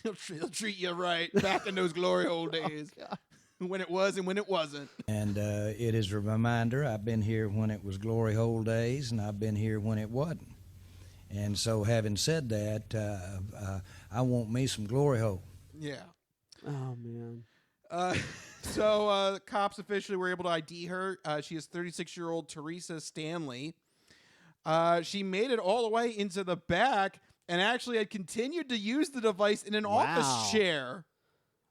He'll treat you right back in those glory hole days. Oh, when it was and when it wasn't. And it is a reminder, I've been here when it was glory hole days, and I've been here when it wasn't. And so having said that, I want me some glory hole. Yeah. Oh, man. So cops officially were able to ID her. She is 36-year-old Teresa Stanley. She made it all the way into the back and actually had continued to use the device in an office chair.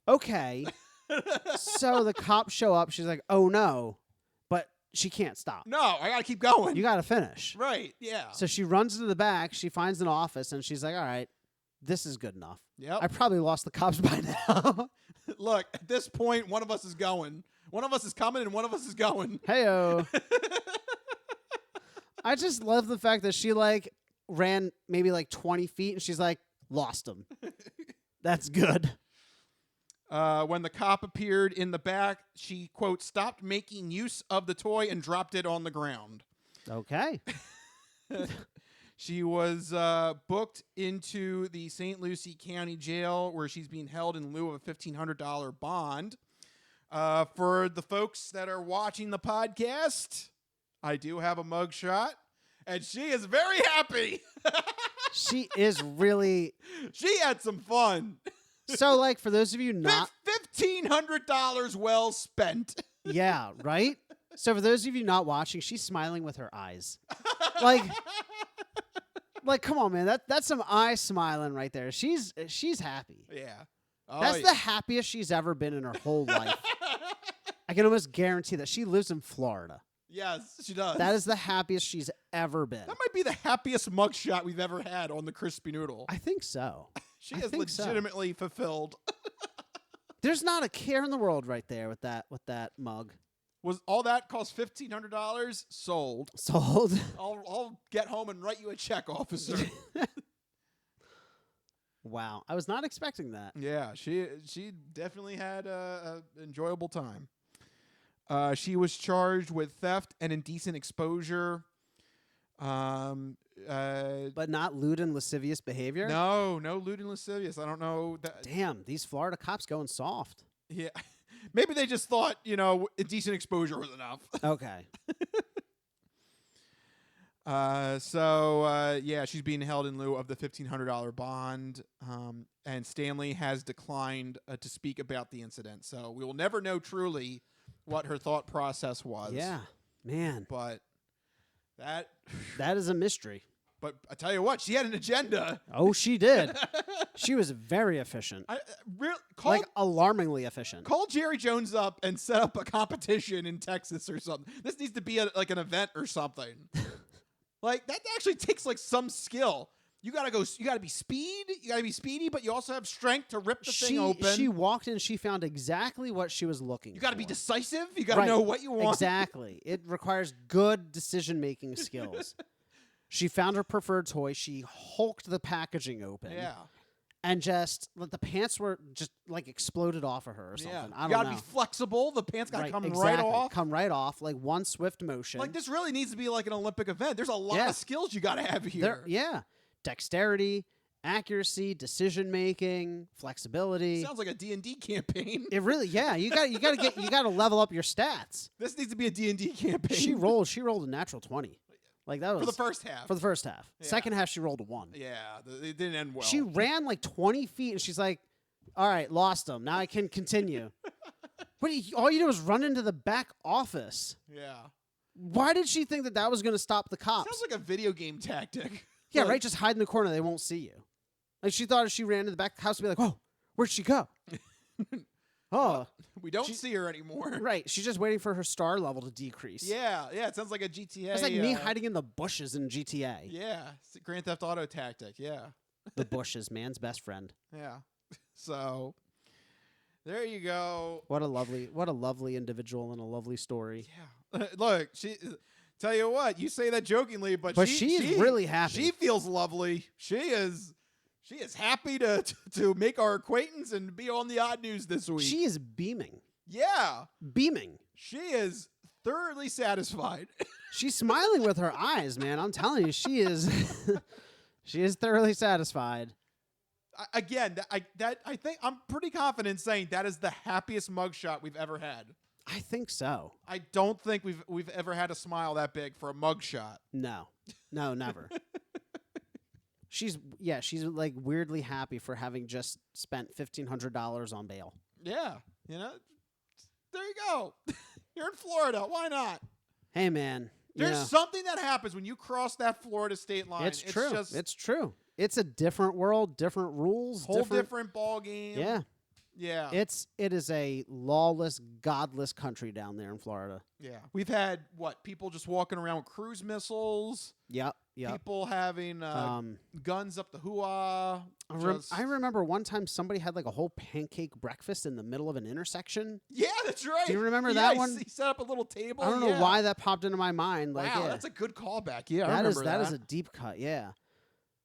Okay. So the cops show up. She's like, oh, no. But she can't stop. No, I got to keep going. You got to finish. Right, yeah. So she runs into the back. She finds an office, and she's like, all right, this is good enough. Yep. I probably lost the cops by now. Look, at this point, one of us is going. One of us is coming, and one of us is going. Hey-o. I just love the fact that she, like, ran maybe, like, 20 feet, and she's like, lost him. That's good. When the cop appeared in the back, she, quote, stopped making use of the toy and dropped it on the ground. Okay. She was booked into the St. Lucie County Jail, where she's being held in lieu of a $1,500 bond. For the folks that are watching the podcast, I do have a mugshot, and she is very happy. She is really... She had some fun. So, like, for those of you not... $1,500 well spent. Yeah, right? So, for those of you not watching, she's smiling with her eyes. Like, come on, man. That's some eye smiling right there. She's happy. Yeah. That's the happiest she's ever been in her whole life. I can almost guarantee that she lives in Florida. Yes, she does. That is the happiest she's ever been. That might be the happiest mugshot we've ever had on the Crispy Noodle. I think so. She is legitimately fulfilled. There's not a care in the world right there with that mug. Was all that cost $1,500? Sold. Sold. I'll get home and write you a check, officer. Wow, I was not expecting that. Yeah, she definitely had a enjoyable time. She was charged with theft and indecent exposure. But not lewd and lascivious behavior? No lewd and lascivious. I don't know. Damn, these Florida cops going soft. Yeah. Maybe they just thought, indecent exposure was enough. Okay. She's being held in lieu of the $1,500 bond. And Stanley has declined to speak about the incident. So we will never know truly what her thought process was. Yeah, man. But that is a mystery. But I tell you what, she had an agenda. Oh, she did. She was very efficient. Alarmingly efficient. Call Jerry Jones up and set up a competition in Texas or something. This needs to be an event or something. That actually takes some skill. You gotta be speedy, but you also have strength to rip the thing open. She walked in, she found exactly what she was looking for. You gotta be decisive. You gotta know what you want. Exactly. It requires good decision-making skills. She found her preferred toy. She hulked the packaging open. Yeah. and just the pants were just like exploded off of her or something. I don't you gotta know. be flexible. The pants gotta come exactly. right off. Come right off, like one swift motion. Like this really needs to be like an Olympic event. There's a lot of skills you gotta have here. Dexterity, accuracy, decision making, flexibility. Sounds like a D&D campaign. It really, you gotta level up your stats. This needs to be a D&D campaign. She rolled a natural 20. Like that was for the first half. For the first half. Yeah. Second half, she rolled a 1. Yeah, it didn't end well. She ran like 20 feet, and she's like, "All right, lost him. Now I can continue." All you do is run into the back office. Yeah. Why did she think that was going to stop the cops? Sounds like a video game tactic. Yeah, right. Just hide in the corner; they won't see you. Like she thought if she ran to the back house, to be like, "Whoa, where'd she go?" We don't see her anymore. Right. She's just waiting for her star level to decrease. Yeah. It sounds like a GTA. It's like me hiding in the bushes in GTA. Yeah. It's a Grand Theft Auto tactic. Yeah. The bushes, man's best friend. Yeah. So there you go. What a lovely individual and a lovely story. Yeah. Look, tell you what, you say that jokingly, but she is really happy. She feels lovely. She is happy to make our acquaintance and be on the Odd News this week. She is beaming. Yeah. Beaming. She is thoroughly satisfied. She's smiling with her eyes, man. I'm telling you, she is she is thoroughly satisfied. I think I'm pretty confident saying that is the happiest mugshot we've ever had. I think so. I don't think we've ever had a smile that big for a mugshot. No, never. She's like weirdly happy for having just spent $1,500 on bail. Yeah, there you go. You're in Florida. Why not? Hey, man. There's something that happens when you cross that Florida state line. It's true. It's true. It's a different world, different rules, whole different ball game. Yeah. Yeah. It is a lawless, godless country down there in Florida. Yeah. We've had people just walking around with cruise missiles. Yep. People having guns up the hoo-ah. I remember one time somebody had like a whole pancake breakfast in the middle of an intersection. Yeah, that's right. Do you remember that one? He set up a little table. I don't know why that popped into my mind. Like, wow, that's a good callback. Yeah, that is a deep cut. Yeah.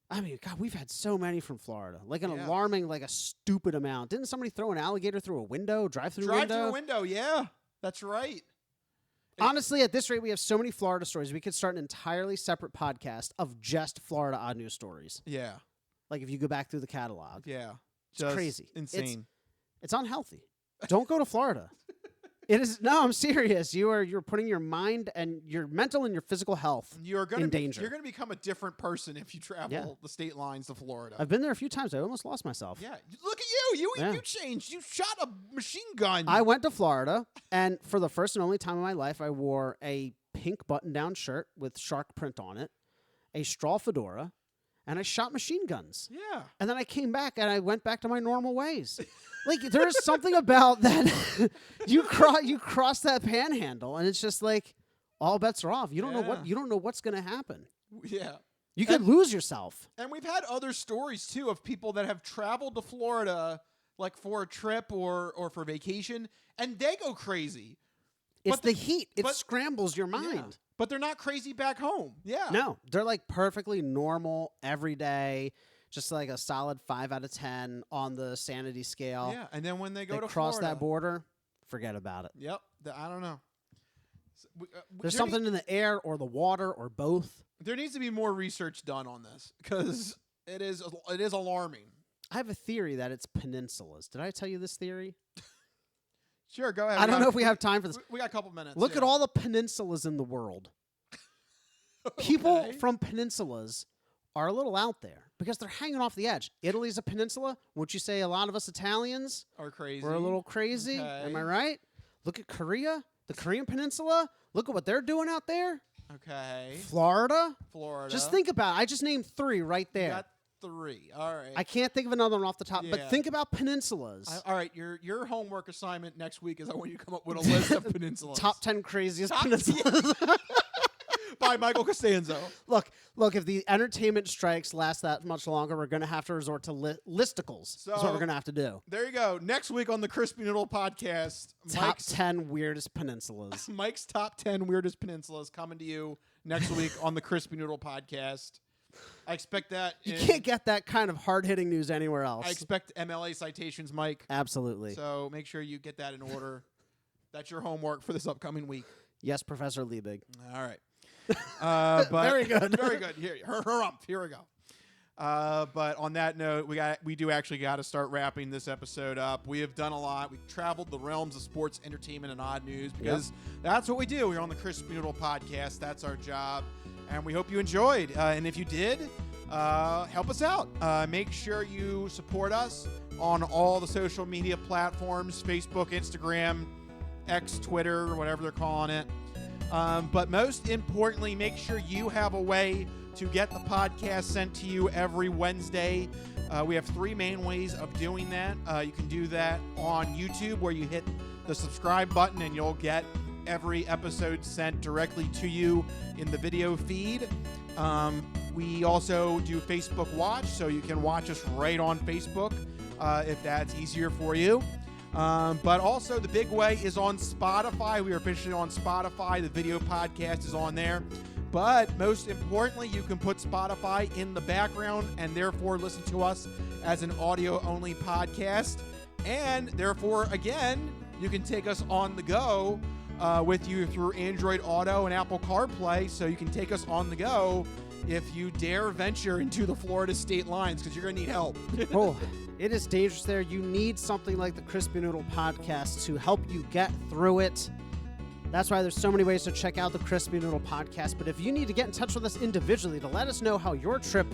I mean, God, we've had so many from Florida. Like an alarming, like a stupid amount. Didn't somebody throw an alligator through a window? Drive-through window, yeah. That's right. Honestly, at this rate, we have so many Florida stories. We could start an entirely separate podcast of just Florida odd news stories. Yeah. Like if you go back through the catalog. Yeah. It's crazy. Insane. It's unhealthy. Don't go to Florida. It is. No, I'm serious. You're putting your mind and your mental and your physical health in danger. You're going to become a different person if you travel the state lines to Florida. I've been there a few times. I almost lost myself. Yeah. Look at you. You changed. You shot a machine gun. I went to Florida, and for the first and only time in my life, I wore a pink button-down shirt with shark print on it, a straw fedora, and I shot machine guns. Yeah. And then I came back, and I went back to my normal ways. Like, there's something about that. you cross that panhandle, and it's just like all bets are off. You don't know what's going to happen. Yeah. You could lose yourself. And we've had other stories too of people that have traveled to Florida like for a trip or for vacation, and they go crazy. It's the heat. It scrambles your mind. Yeah. But they're not crazy back home. Yeah. No, they're like perfectly normal every day. Just like a solid 5 out of 10 on the sanity scale. Yeah, and then when they go to cross Florida, that border, forget about it. Yep, I don't know. There's something in the air or the water or both. There needs to be more research done on this because it is alarming. I have a theory that it's peninsulas. Did I tell you this theory? Sure, go ahead. I don't know if we have time for this. We got a couple minutes. Look at all the peninsulas in the world. People from peninsulas are a little out there because they're hanging off the edge. Italy's a peninsula. Would you say a lot of us Italians are crazy? We're a little crazy. Okay. Am I right? Look at Korea, the Korean peninsula. Look at what they're doing out there. Okay. Florida. Just think about it. I just named 3 right there. You got 3. All right. I can't think of another one off the top, but think about peninsulas. All right. Your homework assignment next week is I want you to come up with a list of peninsulas. Top 10 craziest peninsulas. By Michael Costanzo. Look, if the entertainment strikes last that much longer, we're going to have to resort to listicles. That's what we're going to have to do. There you go. Next week on the Crispy Noodle podcast, Top 10 weirdest peninsulas. Mike's top 10 weirdest peninsulas coming to you next week on the Crispy Noodle podcast. I expect that. You can't get that kind of hard-hitting news anywhere else. I expect MLA citations, Mike. Absolutely. So make sure you get that in order. That's your homework for this upcoming week. Yes, Professor Liebig. All right. But very good. Very good. Here we go. But on that note, we do actually got to start wrapping this episode up. We have done a lot. We've traveled the realms of sports, entertainment, and odd news because that's what we do. We're on the Crispy Noodle podcast. That's our job. And we hope you enjoyed. And if you did, help us out. Make sure you support us on all the social media platforms, Facebook, Instagram, X, Twitter, whatever they're calling it. But most importantly, make sure you have a way to get the podcast sent to you every Wednesday. We have 3 main ways of doing that. You can do that on YouTube, where you hit the subscribe button and you'll get every episode sent directly to you in the video feed. We also do Facebook Watch, so you can watch us right on Facebook if that's easier for you. But also the big way is on Spotify. We are officially on Spotify. The video podcast is on there. But most importantly, you can put Spotify in the background and therefore listen to us as an audio-only podcast. And therefore, again, you can take us on the go with you through Android Auto and Apple CarPlay. So you can take us on the go if you dare venture into the Florida state lines, because you're going to need help. It is dangerous there. You need something like the Crispy Noodle podcast to help you get through it. That's why there's so many ways to check out the Crispy Noodle podcast. But if you need to get in touch with us individually to let us know how your trip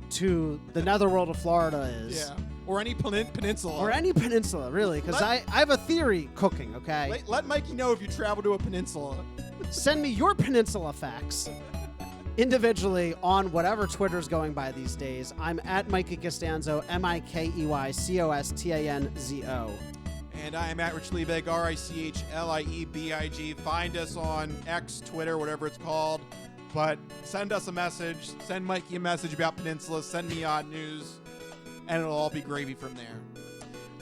to the netherworld of Florida is. Yeah. Or any peninsula. Or any peninsula, really. Because I have a theory cooking, okay? Let Mikey know if you travel to a peninsula. Send me your peninsula facts individually on whatever Twitter's going by these days. I'm at Mikey Costanzo, MikeyCostanzo. And I am at Rich Liebig, RichLiebig. Find us on X, Twitter, whatever it's called. But send us a message. Send Mikey a message about Peninsula. Send me odd news. And it'll all be gravy from there.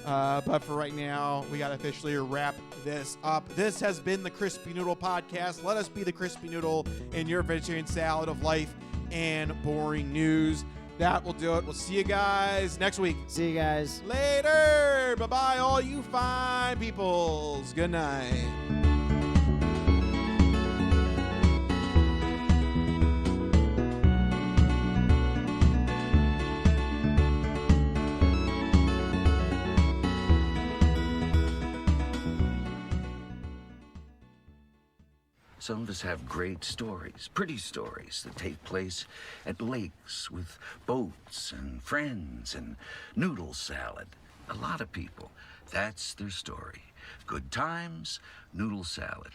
But for right now, we got to officially wrap this up. This has been the Crispy Noodle podcast. Let us be the Crispy Noodle in your vegetarian salad of life and boring news. That will do it. We'll see you guys next week. See you guys later. Bye-bye, all you fine peoples. Good night. Some of us have great stories, pretty stories that take place at lakes with boats and friends and noodle salad. A lot of people, that's their story. Good times, noodle salad.